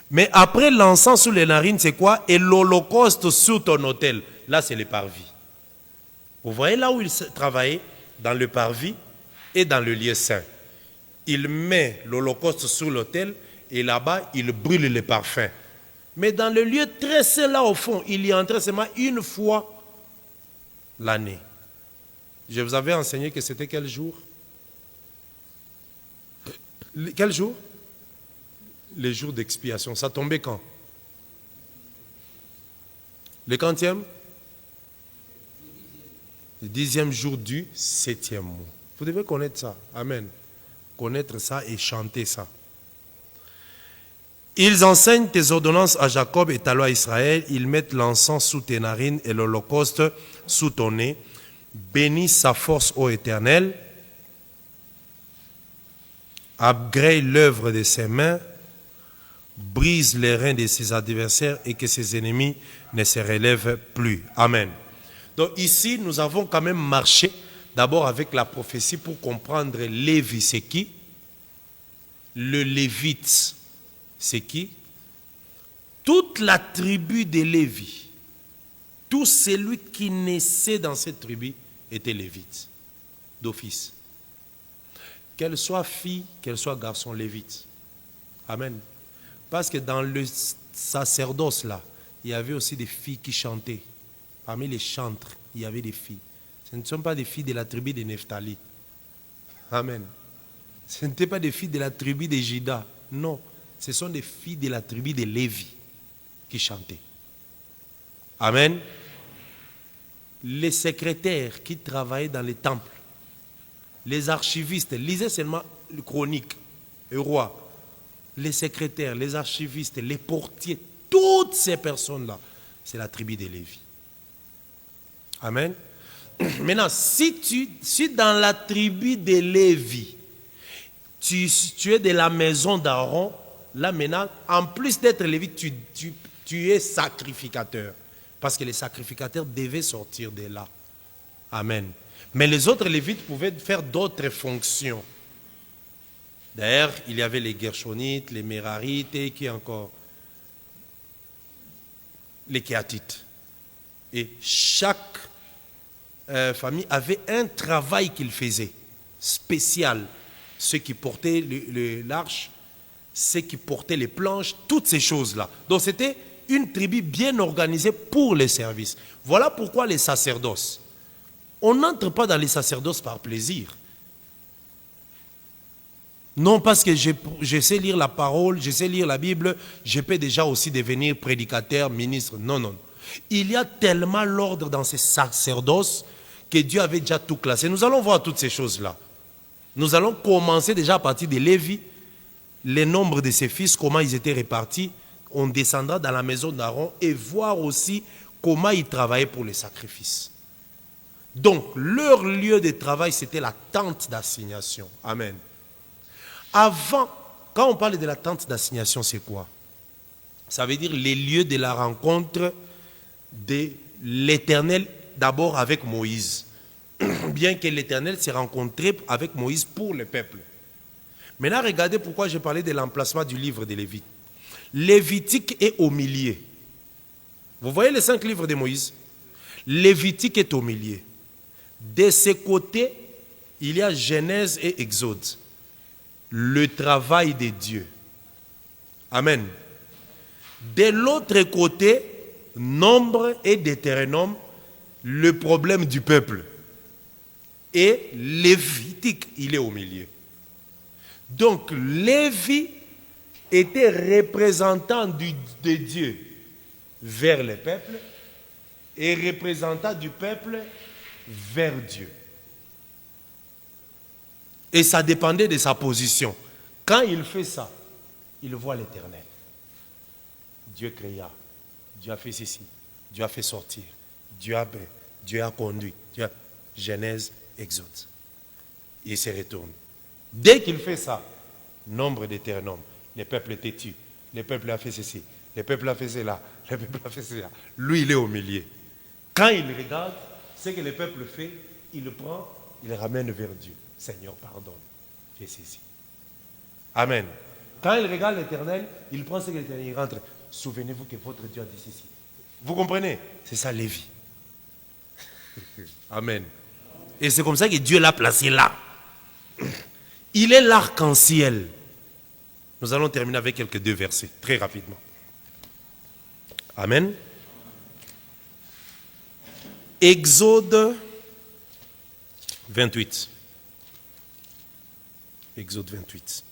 Mais après l'encens sous les narines, c'est quoi? Et l'holocauste sous ton autel. Là, c'est le parvis. Vous voyez là où il travaillait? Dans le parvis et dans le lieu saint. Il met l'holocauste sous l'autel et là-bas, il brûle les parfums. Mais dans le lieu très saint, là au fond, il y entrait seulement une fois l'année. Je vous avais enseigné que c'était quel jour? Quel jour? Les jours d'expiation. Ça tombait quand? Le quantième? Le 10e jour du 7e mois. Vous devez connaître ça. Amen. Connaître ça et chanter ça. Ils enseignent tes ordonnances à Jacob et ta loi à Israël. Ils mettent l'encens sous tes narines et l'holocauste sous ton nez. Bénis sa force, ô Éternel. Agrée l'œuvre de ses mains. Brise les reins de ses adversaires et que ses ennemis ne se relèvent plus. Amen. Donc ici, nous avons quand même marché d'abord avec la prophétie pour comprendre Lévi, c'est qui? Le Lévite, c'est qui? Toute la tribu de Lévi, tout celui qui naissait dans cette tribu était Lévite, d'office. Qu'elle soit fille, qu'elle soit garçon, Lévite. Amen. Parce que dans le sacerdoce là, il y avait aussi des filles qui chantaient. Parmi les chantres, il y avait des filles. Ce ne sont pas des filles de la tribu de Nephtali. Amen. Ce n'étaient pas des filles de la tribu de Juda. Non. Ce sont des filles de la tribu de Lévi qui chantaient. Amen. Les secrétaires qui travaillaient dans les temples, les archivistes, lisaient seulement les chroniques, les rois. Les secrétaires, les archivistes, les portiers, toutes ces personnes-là, c'est la tribu de Lévi. Amen. Maintenant, si dans la tribu de Lévi, tu es de la maison d'Aaron, là maintenant, en plus d'être Lévi, tu es sacrificateur. Parce que les sacrificateurs devaient sortir de là. Amen. Mais les autres Lévites pouvaient faire d'autres fonctions. D'ailleurs, il y avait les Gershonites, les Mérarites et qui encore? Les Kéatites. Et chaque famille avait un travail qu'il faisait, spécial. Ceux qui portaient l'arche, ceux qui portaient les planches, toutes ces choses-là. Donc c'était une tribu bien organisée pour les services. Voilà pourquoi les sacerdoces. On n'entre pas dans les sacerdoces par plaisir. Non parce que je sais lire la parole, je sais lire la Bible, je peux déjà aussi devenir prédicateur, ministre. Non, non. Il y a tellement l'ordre dans ces sacerdoces que Dieu avait déjà tout classé. Nous allons voir toutes ces choses-là. Nous allons commencer déjà à partir de Lévi, les nombres de ses fils, comment ils étaient répartis. On descendra dans la maison d'Aaron et voir aussi comment ils travaillaient pour les sacrifices. Donc, leur lieu de travail, c'était la tente d'assignation. Amen. Avant, quand on parle de la tente d'assignation, c'est quoi? Ça veut dire les lieux de la rencontre de l'Éternel, d'abord avec Moïse. Bien que l'Éternel s'est rencontré avec Moïse pour le peuple. Maintenant, regardez pourquoi j'ai parlé de l'emplacement du livre de Lévitique. Lévitique est au milieu. Vous voyez les 5 livres de Moïse? Lévitique est au milieu. De ce côté, il y a Genèse et Exode. Le travail de Dieu. Amen. De l'autre côté, Nombre et Deutéronome, le problème du peuple. Et Lévitique, il est au milieu. Donc, Lévi était représentant de Dieu vers le peuple et représentant du peuple vers Dieu. Et ça dépendait de sa position. Quand il fait ça, il voit l'Éternel. Dieu créa, Dieu a fait ceci, Dieu a fait sortir, Dieu a conduit. Genèse, Exode. Il se retourne. Dès qu'il fait ça, Nombre Deutéronome, le peuple était tué, le peuple a fait ceci, le peuple a fait cela, le peuple a fait cela. Lui, il est au milieu. Quand il regarde ce que le peuple fait, il le prend, il le ramène vers Dieu. Seigneur, pardonne, fais ceci. Amen. Quand il regarde l'Éternel, il prend ce que l'Éternel, il rentre. Souvenez-vous que votre Dieu a dit ceci. Vous comprenez? C'est ça, Lévi. Amen. Et c'est comme ça que Dieu l'a placé là. Il est l'arc-en-ciel. Nous allons terminer avec quelques 2 versets, très rapidement. Amen. Exode 28. Exode 28.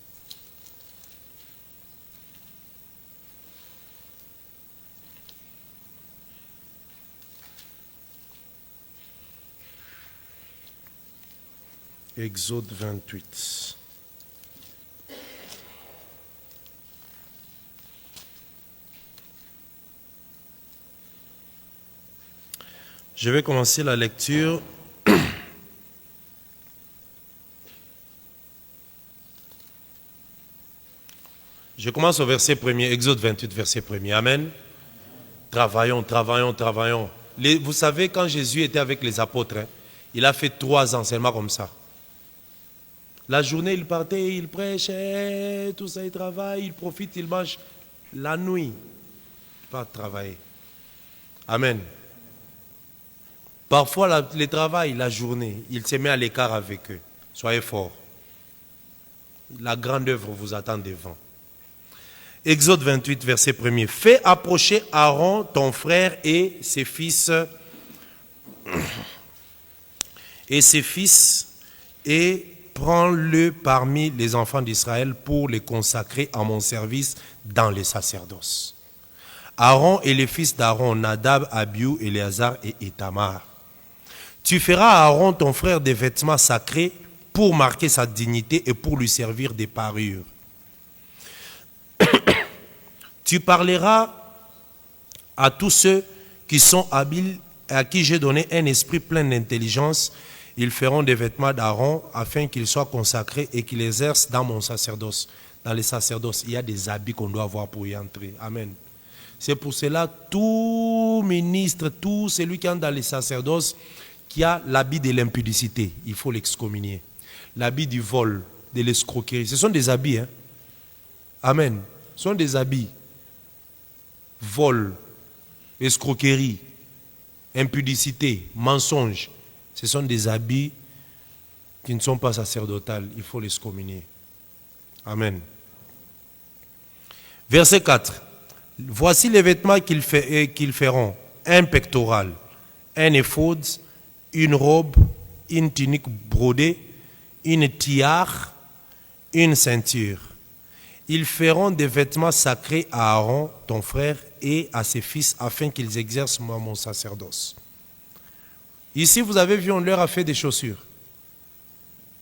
Exode 28. Je vais commencer la lecture. Je commence au verset 1er, Exode 28, verset 1er. Amen. Travaillons, travaillons, travaillons. Vous savez, quand Jésus était avec les apôtres, il a fait 3 ans seulement comme ça. La journée, il partait, il prêchait, tout ça, il travaille, il profite, il mange. La nuit, pas travailler. Amen. Parfois, le travail, la journée, il se met à l'écart avec eux. Soyez forts. La grande œuvre vous attend devant. Exode 28, verset 1er. Fais approcher Aaron, ton frère, et ses fils, et prends-le parmi les enfants d'Israël pour les consacrer à mon service dans les sacerdoces. Aaron et les fils d'Aaron, Nadab, Abihu, Éléazar et Ithamar. Tu feras à Aaron, ton frère, des vêtements sacrés pour marquer sa dignité et pour lui servir de parure. Tu parleras à tous ceux qui sont habiles et à qui j'ai donné un esprit plein d'intelligence. Ils feront des vêtements d'Aaron afin qu'ils soient consacrés et qu'ils exercent dans mon sacerdoce. Dans les sacerdoces, il y a des habits qu'on doit avoir pour y entrer. Amen. C'est pour cela, tout ministre, tout celui qui entre dans les sacerdoces, qui a l'habit de l'impudicité, il faut l'excommunier. L'habit du vol, de l'escroquerie, ce sont des habits. Hein? Amen. Ce sont des habits. Vol, escroquerie, impudicité, mensonge. Ce sont des habits qui ne sont pas sacerdotales. Il faut l'excommunier. Amen. Verset 4. Voici les vêtements qu'ils feront. Un pectoral, un éphod, une robe, une tunique brodée, une tiare, une ceinture. Ils feront des vêtements sacrés à Aaron, ton frère, et à ses fils, afin qu'ils exercent mon sacerdoce. Ici, vous avez vu, on leur a fait des chaussures,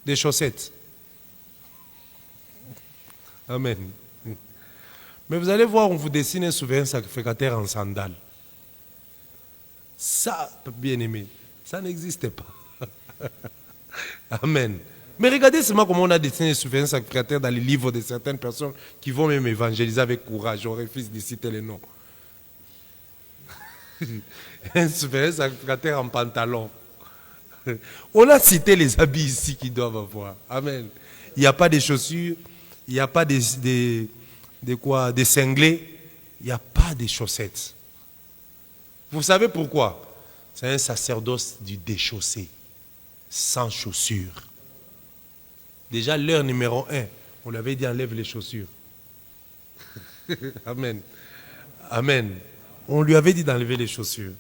des chaussettes. Amen. Mais vous allez voir, on vous dessine un souverain sacrificateur en sandales. Ça, bien aimé, ça n'existait pas. Amen. Mais regardez seulement comment on a dessiné un souverain sacrificateur dans les livres de certaines personnes qui vont même évangéliser avec courage. On refuse de citer les noms. Un souverain sacrificateur en pantalon. On a cité les habits ici qu'ils doivent avoir. Amen. Il n'y a pas de chaussures, il n'y a pas des cinglés, il n'y a pas de chaussettes. Vous savez pourquoi? C'est un sacerdoce du déchaussé, sans chaussures. Déjà, l'heure numéro 1, on lui avait dit enlève les chaussures. Amen. Amen. On lui avait dit d'enlever les chaussures.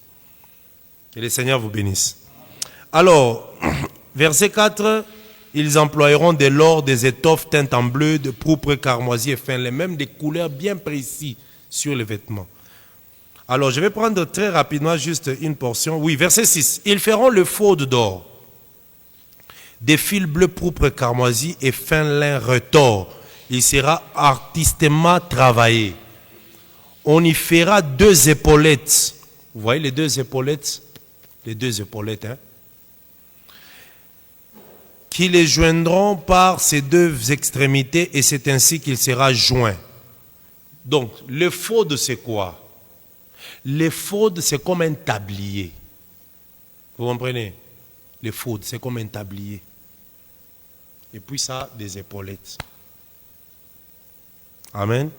Que le Seigneur vous bénisse. Alors, verset 4, ils emploieront de l'or, des étoffes teintes en bleu, de pourpre, carmoisi et fin lin, même des couleurs bien précises sur les vêtements. Alors, je vais prendre très rapidement juste une portion. Oui, verset 6. Ils feront le faute d'or, des fils bleus, pourpre, carmoisi et fin lin retors. Il sera artistement travaillé. On y fera 2 épaulettes. Vous voyez les 2 épaulettes? Les 2 épaulettes, hein? Qui les joindront par ces 2 extrémités, et c'est ainsi qu'il sera joint. Donc, l'éphod, c'est quoi? L'éphod, c'est comme un tablier. Vous comprenez? L'éphod, c'est comme un tablier. Et puis ça a des épaulettes. Amen.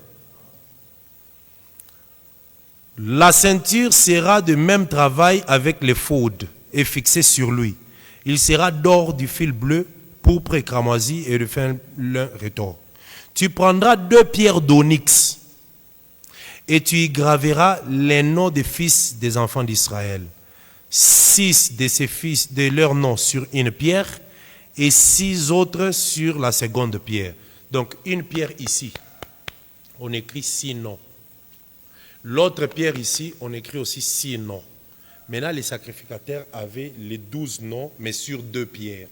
La ceinture sera de même travail avec l'éphod et fixée sur lui. Il sera d'or, du fil bleu, pourpre et cramoisi et de fin lin retors. Tu prendras 2 pierres d'onyx et tu y graveras les noms des fils des enfants d'Israël. 6 de ces fils, de leurs noms sur une pierre et 6 autres sur la seconde pierre. Donc une pierre ici, on écrit 6 noms. L'autre pierre ici, on écrit aussi 6 noms. Maintenant, les sacrificateurs avaient les 12 noms, mais sur 2 pierres.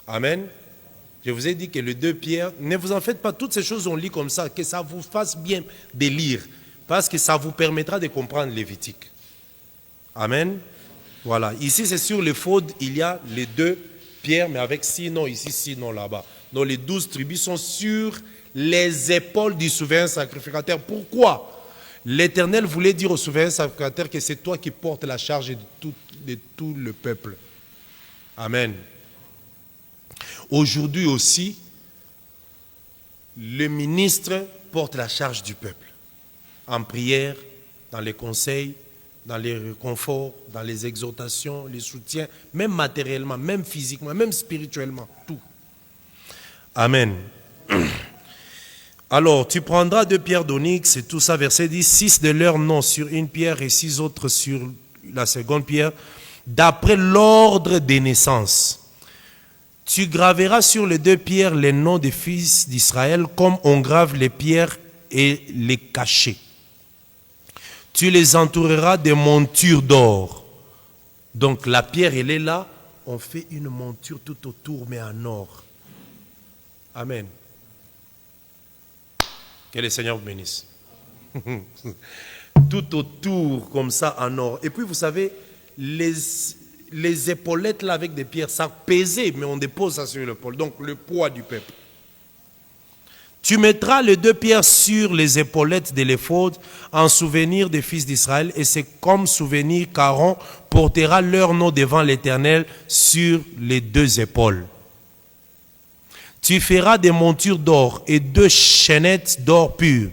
Amen. Je vous ai dit que les 2 pierres, ne vous en faites pas, toutes ces choses on lit comme ça, que ça vous fasse bien de lire, parce que ça vous permettra de comprendre Lévitique. Amen. Voilà. Ici, c'est sur l'éphod, il y a les 2 pierres, mais avec 6 noms ici, 6 noms là-bas. Donc les 12 tribus sont sur les épaules du souverain sacrificateur. Pourquoi? L'Éternel voulait dire au souverain sacrificateur que c'est toi qui portes la charge de tout le peuple. Amen. Aujourd'hui aussi, le ministre porte la charge du peuple. En prière, dans les conseils, dans les réconforts, dans les exhortations, les soutiens, même matériellement, même physiquement, même spirituellement, tout. Amen. Alors, tu prendras 2 pierres d'onyx et tout ça, verset 10, 6 de leurs noms sur une pierre et 6 autres sur la seconde pierre, d'après l'ordre des naissances. Tu graveras sur les 2 pierres les noms des fils d'Israël, comme on grave les pierres et les cachets. Tu les entoureras de montures d'or. Donc la pierre, elle est là, on fait une monture tout autour, mais en or. Amen. Que le Seigneur vous bénisse. Tout autour, comme ça, en or. Et puis, vous savez, les épaulettes là avec des pierres, ça pesait, mais on dépose ça sur l'épaule. Donc, le poids du peuple. Tu mettras les 2 pierres sur les épaulettes de l'éphod en souvenir des fils d'Israël, et c'est comme souvenir qu'Aaron portera leur nom devant l'Éternel sur les 2 épaules. Tu feras des montures d'or et 2 chaînettes d'or pur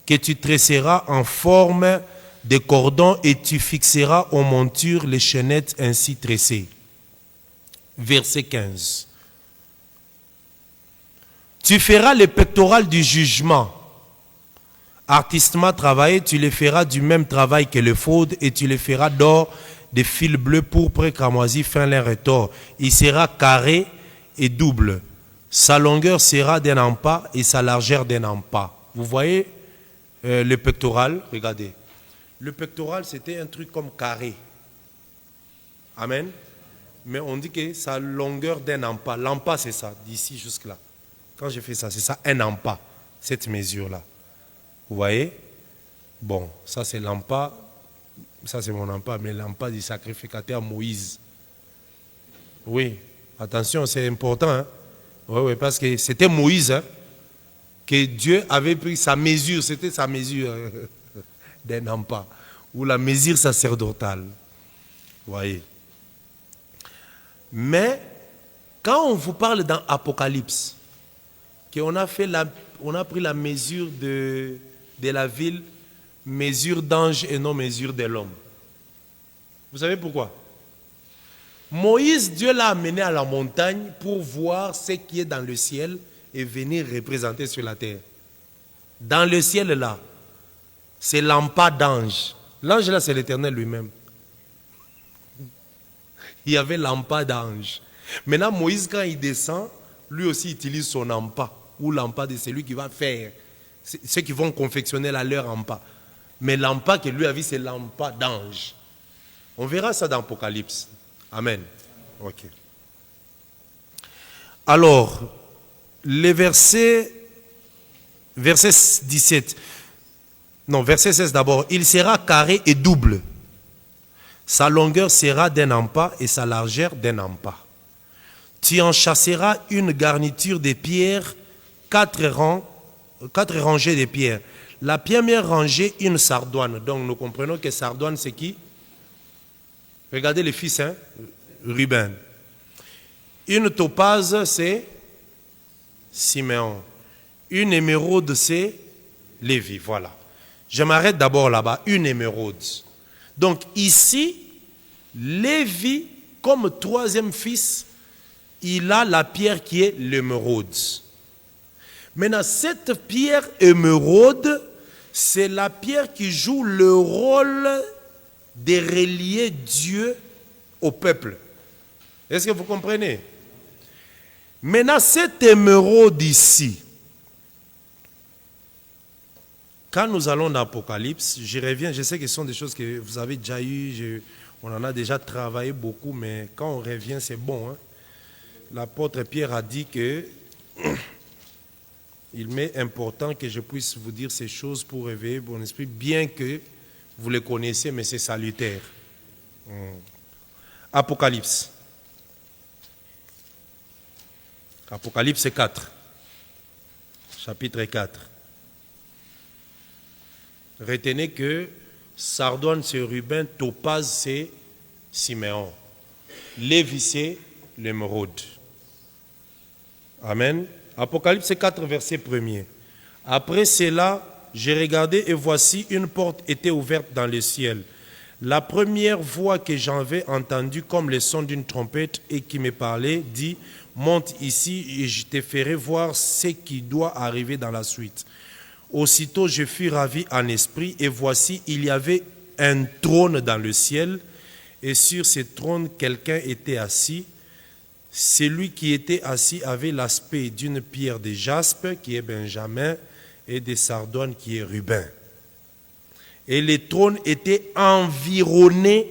que tu tresseras en forme de cordon, et tu fixeras aux montures les chaînettes ainsi tressées. Verset 15. Tu feras les pectorales du jugement. Artistement travaillé, tu les feras du même travail que l'éphod, et tu les feras d'or, de fils bleus, pourpre, cramoisi, fin lin retors. Il sera carré et double. Sa longueur sera d'un empas et sa largeur d'un empas. Vous voyez le pectoral? Regardez. Le pectoral, c'était un truc comme carré. Amen. Mais on dit que sa longueur d'un empas. L'empas, c'est ça, d'ici jusque-là. Quand j'ai fait ça, c'est ça, un empas, cette mesure-là. Vous voyez? Bon, ça c'est l'empas. Ça c'est mon empas, mais l'empas du sacrificateur Moïse. Oui, attention, c'est important. Hein? Oui, parce que c'était Moïse que Dieu avait pris sa mesure. C'était sa mesure d'un empas. Ou la mesure sacerdotale. Vous voyez? Mais, quand on vous parle dans Apocalypse, qu'on a pris la mesure de la ville, mesure d'ange et non mesure de l'homme. Vous savez pourquoi? Moïse, Dieu l'a amené à la montagne pour voir ce qui est dans le ciel et venir représenter sur la terre. Dans le ciel là, c'est l'empas d'ange. L'ange là, c'est l'Éternel lui-même. Il y avait l'empas d'ange. Maintenant, Moïse, quand il descend, lui aussi utilise son empas, ou l'empas de celui qui va faire. Ceux qui vont confectionner leur empas. Mais l'empas que lui a vu, c'est l'empas d'ange. On verra ça dans l'Apocalypse. Amen. Ok. Alors, les verset 17. Non, verset 16 d'abord. Il sera carré et double. Sa longueur sera d'un empas et sa largeur d'un empas. Tu en chasseras une garniture de pierres, 4 rangées de pierres. La première rangée, une sardoine. Donc nous comprenons que sardoine, c'est qui? Regardez les fils, hein? Ruben. Une topaze, c'est Siméon. Une émeraude, c'est Lévi. Voilà. Je m'arrête d'abord là-bas. Une émeraude. Donc ici, Lévi, comme 3e fils, il a la pierre qui est l'émeraude. Maintenant, cette pierre émeraude, c'est la pierre qui joue le rôle de relier Dieu au peuple. Est-ce que vous comprenez? Maintenant, cette émeraude ici, quand nous allons dans l'Apocalypse, je reviens, je sais que ce sont des choses que vous avez déjà eues, on en a déjà travaillé beaucoup, mais quand on revient, c'est bon. Hein? L'apôtre Pierre a dit que il m'est important que je puisse vous dire ces choses pour réveiller mon esprit, bien que vous les connaissez, mais c'est salutaire. Apocalypse. Apocalypse 4. Chapitre 4. Retenez que sardoine c'est Ruben, topaze c'est Siméon, Lévi c'est l'émeraude. Amen. Apocalypse 4, verset 1er. Après cela, j'ai regardé et voici une porte était ouverte dans le ciel. La première voix que j'avais entendue comme le son d'une trompette et qui me parlait dit: monte ici et je te ferai voir ce qui doit arriver dans la suite. Aussitôt je fus ravi en esprit et voici il y avait un trône dans le ciel et sur ce trône quelqu'un était assis. Celui qui était assis avait l'aspect d'une pierre de jaspe qui est Benjamin et de sardoine qui est Ruben. Et le trône était environné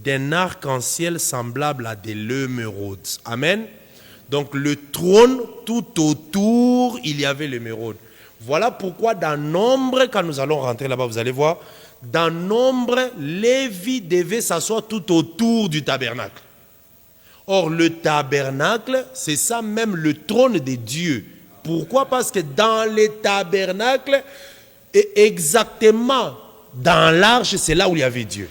d'un arc-en-ciel semblable à de l'émeraude. Amen. Donc le trône, tout autour, il y avait l'émeraude. Voilà pourquoi dans Nombre, quand nous allons rentrer là-bas, vous allez voir, dans Nombre, Lévi devait s'asseoir tout autour du tabernacle. Or, le tabernacle, c'est ça même le trône de Dieu. Pourquoi? Parce que dans les tabernacles, et exactement dans l'arche, c'est là où il y avait Dieu.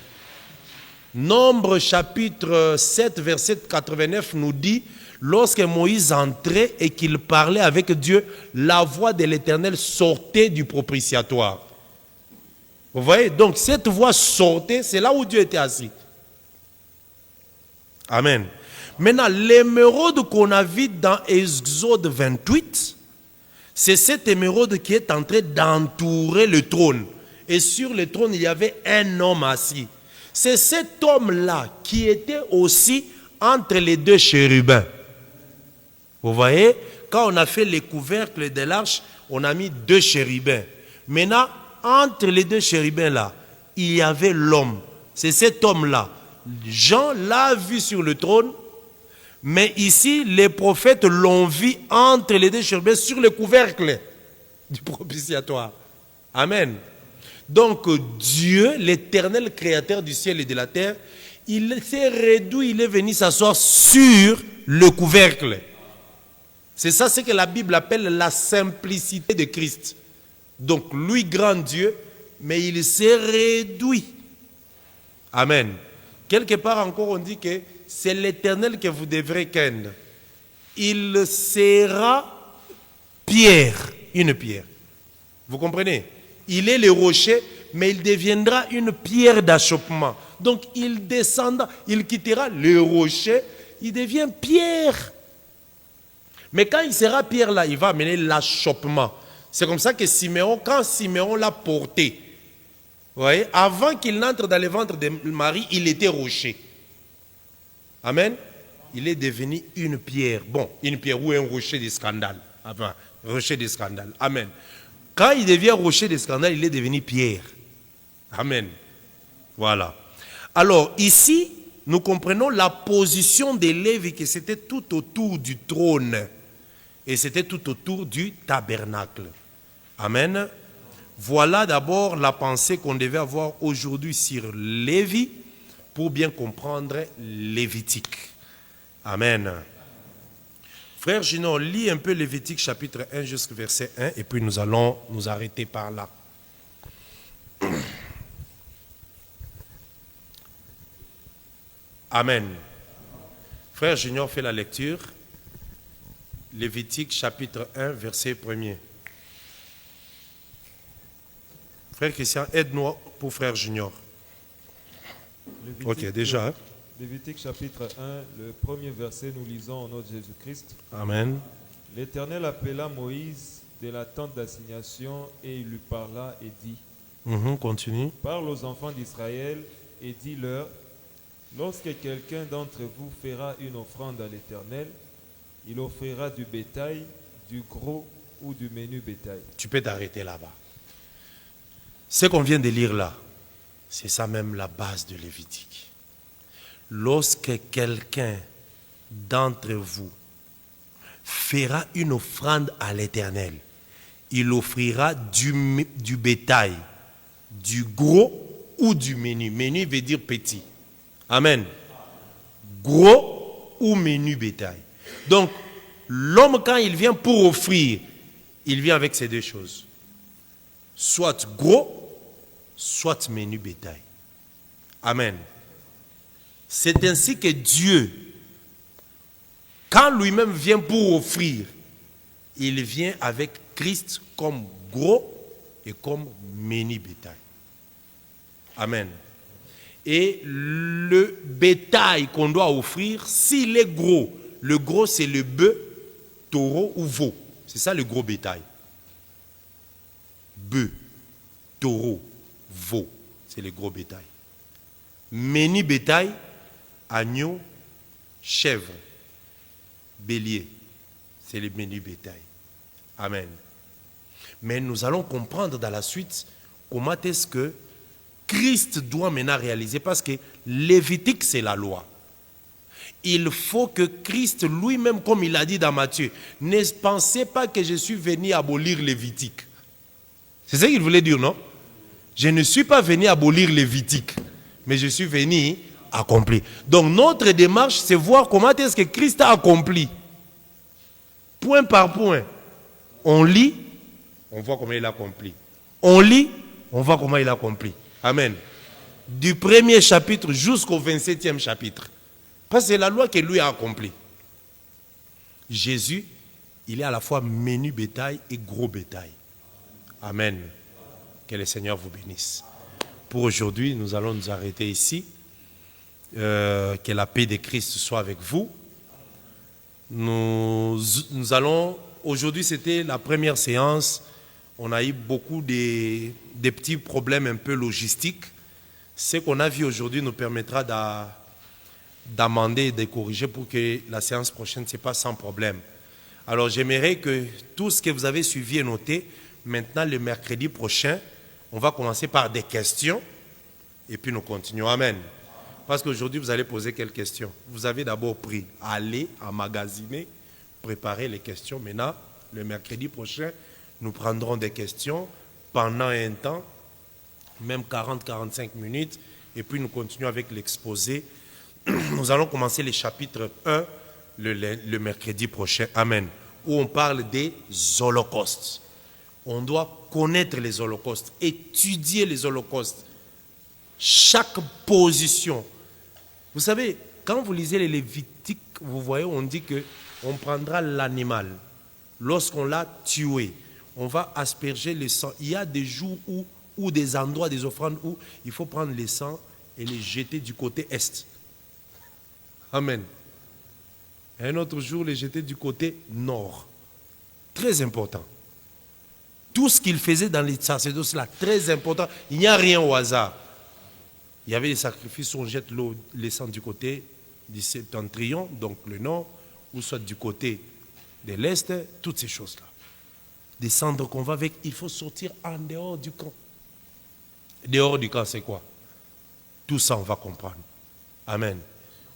Nombre chapitre 7, verset 89 nous dit, lorsque Moïse entrait et qu'il parlait avec Dieu, la voix de l'Éternel sortait du propitiatoire. Vous voyez? Donc cette voix sortait, c'est là où Dieu était assis. Amen. Maintenant, l'émeraude qu'on a vu dans Exode 28, c'est cette émeraude qui est en train d'entourer le trône. Et sur le trône, il y avait un homme assis. C'est cet homme-là qui était aussi entre les deux chérubins. Vous voyez, quand on a fait les couvercles de l'arche, on a mis deux chérubins. Maintenant, entre les deux chérubins-là, il y avait l'homme. C'est cet homme-là. Jean l'a vu sur le trône, mais ici, les prophètes l'ont vu entre les deux chérubins sur le couvercle du propitiatoire. Amen. Donc Dieu, l'éternel créateur du ciel et de la terre, il s'est réduit, il est venu s'asseoir sur le couvercle. C'est ça ce que la Bible appelle la simplicité de Christ. Donc lui, grand Dieu, mais il s'est réduit. Amen. Quelque part encore on dit que c'est l'Éternel que vous devrez craindre. Il sera pierre, une pierre. Vous comprenez? Il est le rocher, mais il deviendra une pierre d'achoppement. Donc il descendra, il quittera le rocher, il devient pierre. Mais quand il sera pierre là, il va amener l'achoppement. C'est comme ça que Siméon, quand Siméon l'a porté, vous voyez, avant qu'il n'entre dans le ventre de Marie, il était rocher. Amen. Il est devenu une pierre. Bon, une pierre ou un rocher de scandale. Enfin, rocher de scandale. Amen. Quand il devient rocher de scandale, il est devenu pierre. Amen. Voilà. Alors, ici, nous comprenons la position des Lévi, que c'était tout autour du trône. Et c'était tout autour du tabernacle. Amen. Voilà d'abord la pensée qu'on devait avoir aujourd'hui sur Lévi pour bien comprendre Lévitique. Amen. Frère Ginon, lis un peu Lévitique chapitre 1 jusqu'au verset 1 et puis nous allons nous arrêter par là. Amen. Frère Junior fait la lecture. Lévitique chapitre 1 verset 1er. Frère Christian, aide-nous pour Frère Junior. Ok, déjà. Lévitique chapitre 1, le premier verset, nous lisons au nom de Jésus-Christ. Amen. L'Éternel appela Moïse de la tente d'assignation et il lui parla et dit, continue. parle aux enfants d'Israël et dis-leur, lorsque quelqu'un d'entre vous fera une offrande à l'Éternel, il offrira du bétail, du gros ou du menu bétail. Tu peux t'arrêter là-bas. Ce qu'on vient de lire là, c'est ça même la base de Lévitique. Lorsque quelqu'un d'entre vous fera une offrande à l'Éternel, il offrira du bétail, du gros ou du menu. Menu veut dire petit. Amen. Gros ou menu bétail. Donc, l'homme quand il vient pour offrir, il vient avec ces deux choses. Soit gros, soit menu bétail. Amen. C'est ainsi que Dieu, quand lui-même vient pour offrir, il vient avec Christ comme gros et comme menu bétail. Amen. Et le bétail qu'on doit offrir, s'il est gros, le gros c'est le bœuf, taureau ou veau. C'est ça le gros bétail. Bœuf, taureau, veau, c'est le gros bétail. Menu bétail, agneau, chèvre, bélier, c'est le menu bétail. Amen. Mais nous allons comprendre dans la suite comment est-ce que Christ doit maintenant réaliser, parce que Lévitique c'est la loi. Il faut que Christ lui-même, comme il a dit dans Matthieu, ne pensez pas que je suis venu abolir Lévitique. C'est ce qu'il voulait dire, non? Je ne suis pas venu abolir Lévitique, mais je suis venu accomplir. Donc notre démarche, c'est voir comment est-ce que Christ a accompli. Point par point. On lit, on voit comment il accomplit. On lit, on voit comment il accomplit. Amen. Du premier chapitre jusqu'au 27e chapitre. Parce que c'est la loi que lui a accomplie. Jésus, il est à la fois menu bétail et gros bétail. Amen. Que le Seigneur vous bénisse. Pour aujourd'hui, nous allons nous arrêter ici. Que la paix de Christ soit avec vous. Nous allons, aujourd'hui c'était la première séance, on a eu beaucoup de petits problèmes un peu logistiques. Ce qu'on a vu aujourd'hui nous permettra d'amender et de corriger pour que la séance prochaine se passe sans problème. Alors j'aimerais que tout ce que vous avez suivi et noté, maintenant le mercredi prochain, on va commencer par des questions et puis nous continuons. Amen. Parce qu'aujourd'hui, vous allez poser quelques questions. Vous avez d'abord pris, aller emmagasiner, préparer les questions. Maintenant, le mercredi prochain, nous prendrons des questions pendant un temps, même 40-45 minutes, et puis nous continuons avec l'exposé. Nous allons commencer les chapitres 1 le mercredi prochain. Amen. Où on parle des holocaustes. On doit connaître les holocaustes, étudier les holocaustes. Chaque position. Vous savez, quand vous lisez les Lévitiques, vous voyez, on dit qu'on prendra l'animal. Lorsqu'on l'a tué, on va asperger le sang. Il y a des jours ou des endroits, des offrandes où il faut prendre le sang et les jeter du côté est. Amen. Un autre jour, les jeter du côté nord. Très important. Tout ce qu'il faisait dans les sacerdoces-là, très important. Il n'y a rien au hasard. Il y avait des sacrifices où on jette les sang du côté du septentrion, donc le nord, ou soit du côté de l'est, toutes ces choses-là. Des cendres qu'on va avec, il faut sortir en dehors du camp. Dehors du camp, c'est quoi? Tout ça, on va comprendre. Amen.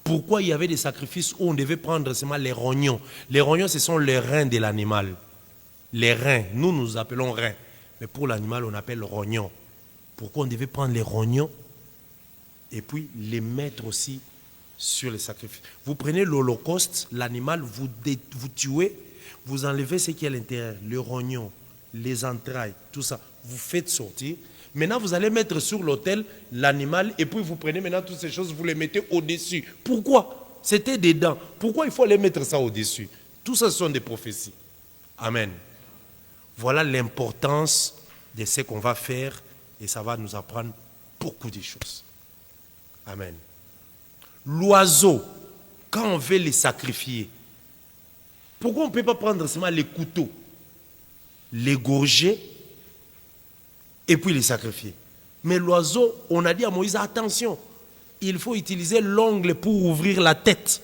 Pourquoi il y avait des sacrifices où on devait prendre seulement les rognons? Les rognons, ce sont les reins de l'animal. Les reins, nous appelons reins. Mais pour l'animal, on appelle rognons. Pourquoi on devait prendre les rognons et puis les mettre aussi sur les sacrifices? Vous prenez l'holocauste, l'animal, vous tuez, vous enlevez ce qui est à l'intérieur, le rognon, les entrailles, tout ça. Vous faites sortir. Maintenant, vous allez mettre sur l'autel l'animal et puis vous prenez maintenant toutes ces choses, vous les mettez au-dessus. Pourquoi? C'était dedans. Pourquoi il faut les mettre ça au-dessus? Tout ça, ce sont des prophéties. Amen. Voilà l'importance de ce qu'on va faire et ça va nous apprendre beaucoup de choses. Amen. L'oiseau, quand on veut les sacrifier, pourquoi on ne peut pas prendre seulement les couteaux, l'égorger et puis les sacrifier? Mais l'oiseau, on a dit à Moïse, attention, il faut utiliser l'ongle pour ouvrir la tête.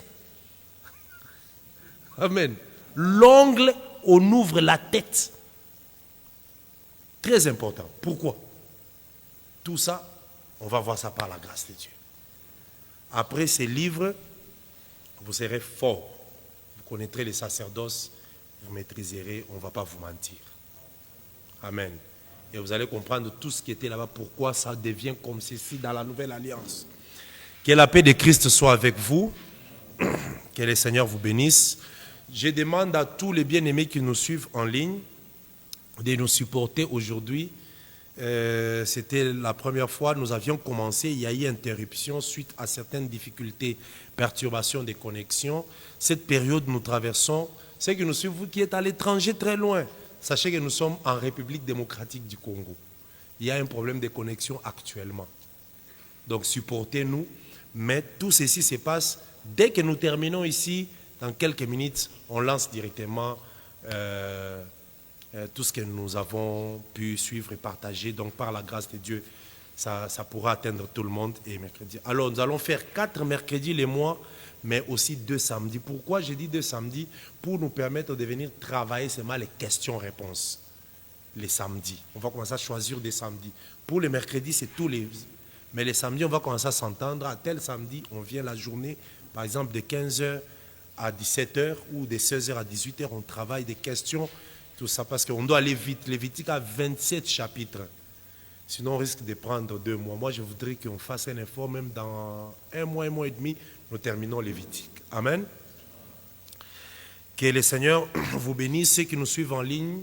Amen. L'ongle, on ouvre la tête. Très important. Pourquoi? Tout ça, on va voir ça par la grâce de Dieu. Après ces livres, vous serez forts. Vous connaîtrez les sacerdoces, vous maîtriserez, on ne va pas vous mentir. Amen. Et vous allez comprendre tout ce qui était là-bas, pourquoi ça devient comme ceci dans la nouvelle alliance. Que la paix de Christ soit avec vous. Que le Seigneur vous bénisse. Je demande à tous les bien-aimés qui nous suivent en ligne de nous supporter aujourd'hui. C'était la première fois, nous avions commencé, il y a eu interruption suite à certaines difficultés, perturbations des connexions. Cette période nous traversons, c'est que nous suivons, vous qui êtes à l'étranger très loin, sachez que nous sommes en République démocratique du Congo. Il y a un problème de connexion actuellement. Donc supportez-nous, mais tout ceci se passe dès que nous terminons ici, dans quelques minutes, on lance directement tout ce que nous avons pu suivre et partager. Donc par la grâce de Dieu, ça pourra atteindre tout le monde. Et mercredi. Alors nous allons faire 4 mercredis les mois, mais aussi 2 samedis. Pourquoi j'ai dit 2 samedis? Pour nous permettre de venir travailler seulement les questions-réponses. Les samedis. On va commencer à choisir des samedis. Pour les mercredis, c'est tous les... Mais les samedis, on va commencer à s'entendre. À tel samedi, on vient la journée, par exemple, de 15h à 17h ou de 16h à 18h, on travaille des questions, tout ça, parce qu'on doit aller vite. Lévitique a 27 chapitres. Sinon, on risque de prendre 2 mois. Moi, je voudrais qu'on fasse un effort, même dans 1 mois et demi, nous terminons Lévitique. Amen. Que le Seigneur vous bénisse. Ceux qui nous suivent en ligne,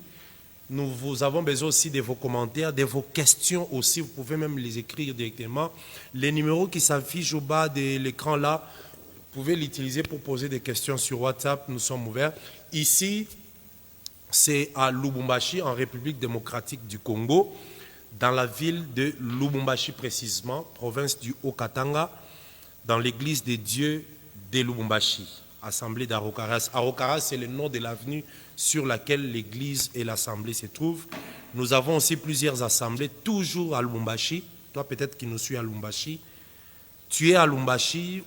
Nous avons besoin aussi de vos commentaires, de vos questions aussi. Vous pouvez même les écrire directement. Les numéros qui s'affichent au bas de l'écran là, vous pouvez l'utiliser pour poser des questions sur WhatsApp. Nous sommes ouverts. Ici, c'est à Lubumbashi, en République démocratique du Congo, dans la ville de Lubumbashi précisément, province du Haut-Katanga, dans l'église des dieux de Lubumbashi, assemblée d'Arokaras. Arokaras, c'est le nom de l'avenue sur laquelle l'église et l'assemblée se trouvent. Nous avons aussi plusieurs assemblées, toujours à Lubumbashi. Toi, peut-être qui nous suis à Lubumbashi. Tu es à Lubumbashi,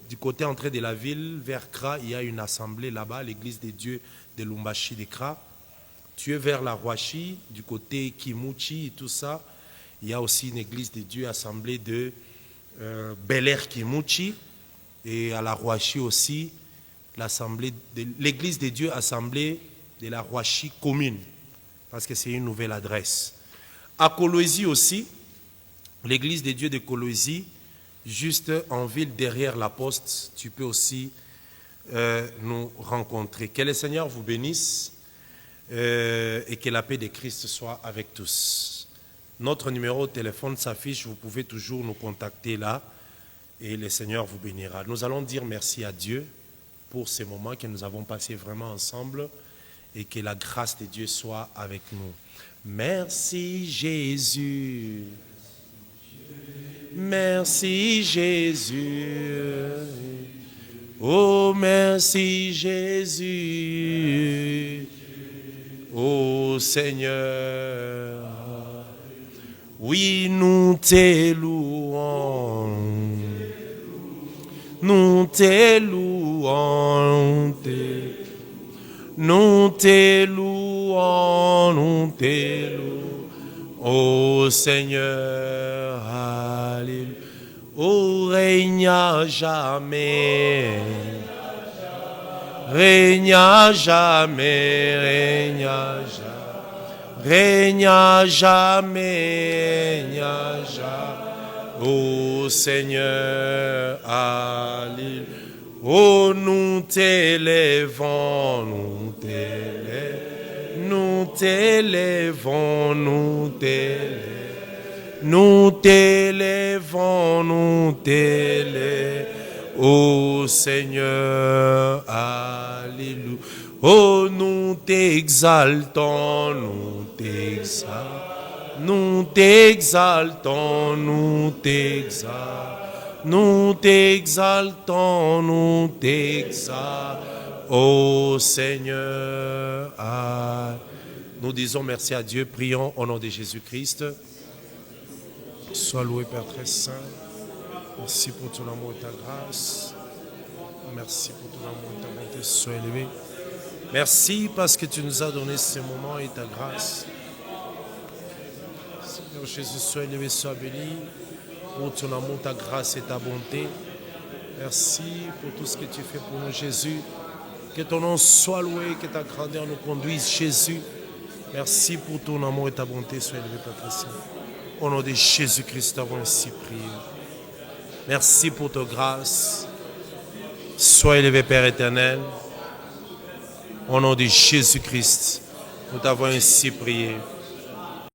du côté entrée de la ville, vers Kra, il y a une assemblée là-bas, l'église des dieux de Lubumbashi de Kra. Tu es vers la Rwashi, du côté Kimuchi et tout ça. Il y a aussi une église des dieux, assemblée de Bel Air Kimuchi. Et à la Rwashi aussi, l'église des dieux, assemblée de la Rwashi commune, parce que c'est une nouvelle adresse. À Kolwezi aussi, l'église des dieux de Kolwezi, juste en ville derrière la poste, tu peux aussi nous rencontrer. Que le Seigneur vous bénisse et que la paix de Christ soit avec tous. Notre numéro de téléphone s'affiche, vous pouvez toujours nous contacter là et le Seigneur vous bénira. Nous allons dire merci à Dieu pour ces moments que nous avons passés vraiment ensemble et que la grâce de Dieu soit avec nous. Merci Jésus. Merci Jésus. Oh merci Jésus. Oh Seigneur. Oui, nous te louons. Nous te louons. Nous te louons. Nous te louons. Oh Seigneur. Alléluia. Oh, règne à jamais. Règne à jamais. Règne à jamais. Règne à jamais. Règne à jamais. Oh Seigneur. Alléluia. Oh, nous t'élèvons. Nous t'élèvons. Nous t'élèvons. Nous t'élèvons. Nous t'élèvons, nous t'élèvons, ô Seigneur, alléluia. Oh, nous t'exaltons, nous t'exaltons, nous t'exaltons, nous t'exaltons, nous t'exaltons, nous t'exaltons, ô Seigneur, alléluia. Nous disons merci à Dieu, prions au nom de Jésus-Christ. Sois loué, Père très saint. Merci pour ton amour et ta grâce. Merci pour ton amour et ta bonté. Sois élevé. Merci parce que tu nous as donné ces moments et ta grâce. Seigneur Jésus, sois élevé, sois béni pour ton amour, ta grâce et ta bonté. Merci pour tout ce que tu fais pour nous, Jésus. Que ton nom soit loué, que ta grandeur nous conduise, Jésus. Merci pour ton amour et ta bonté. Sois élevé, Père très saint. Au nom de Jésus-Christ, nous avons ainsi prié. Merci pour ta grâce. Sois élevé, Père éternel. Au nom de Jésus-Christ, nous t'avons ainsi prié.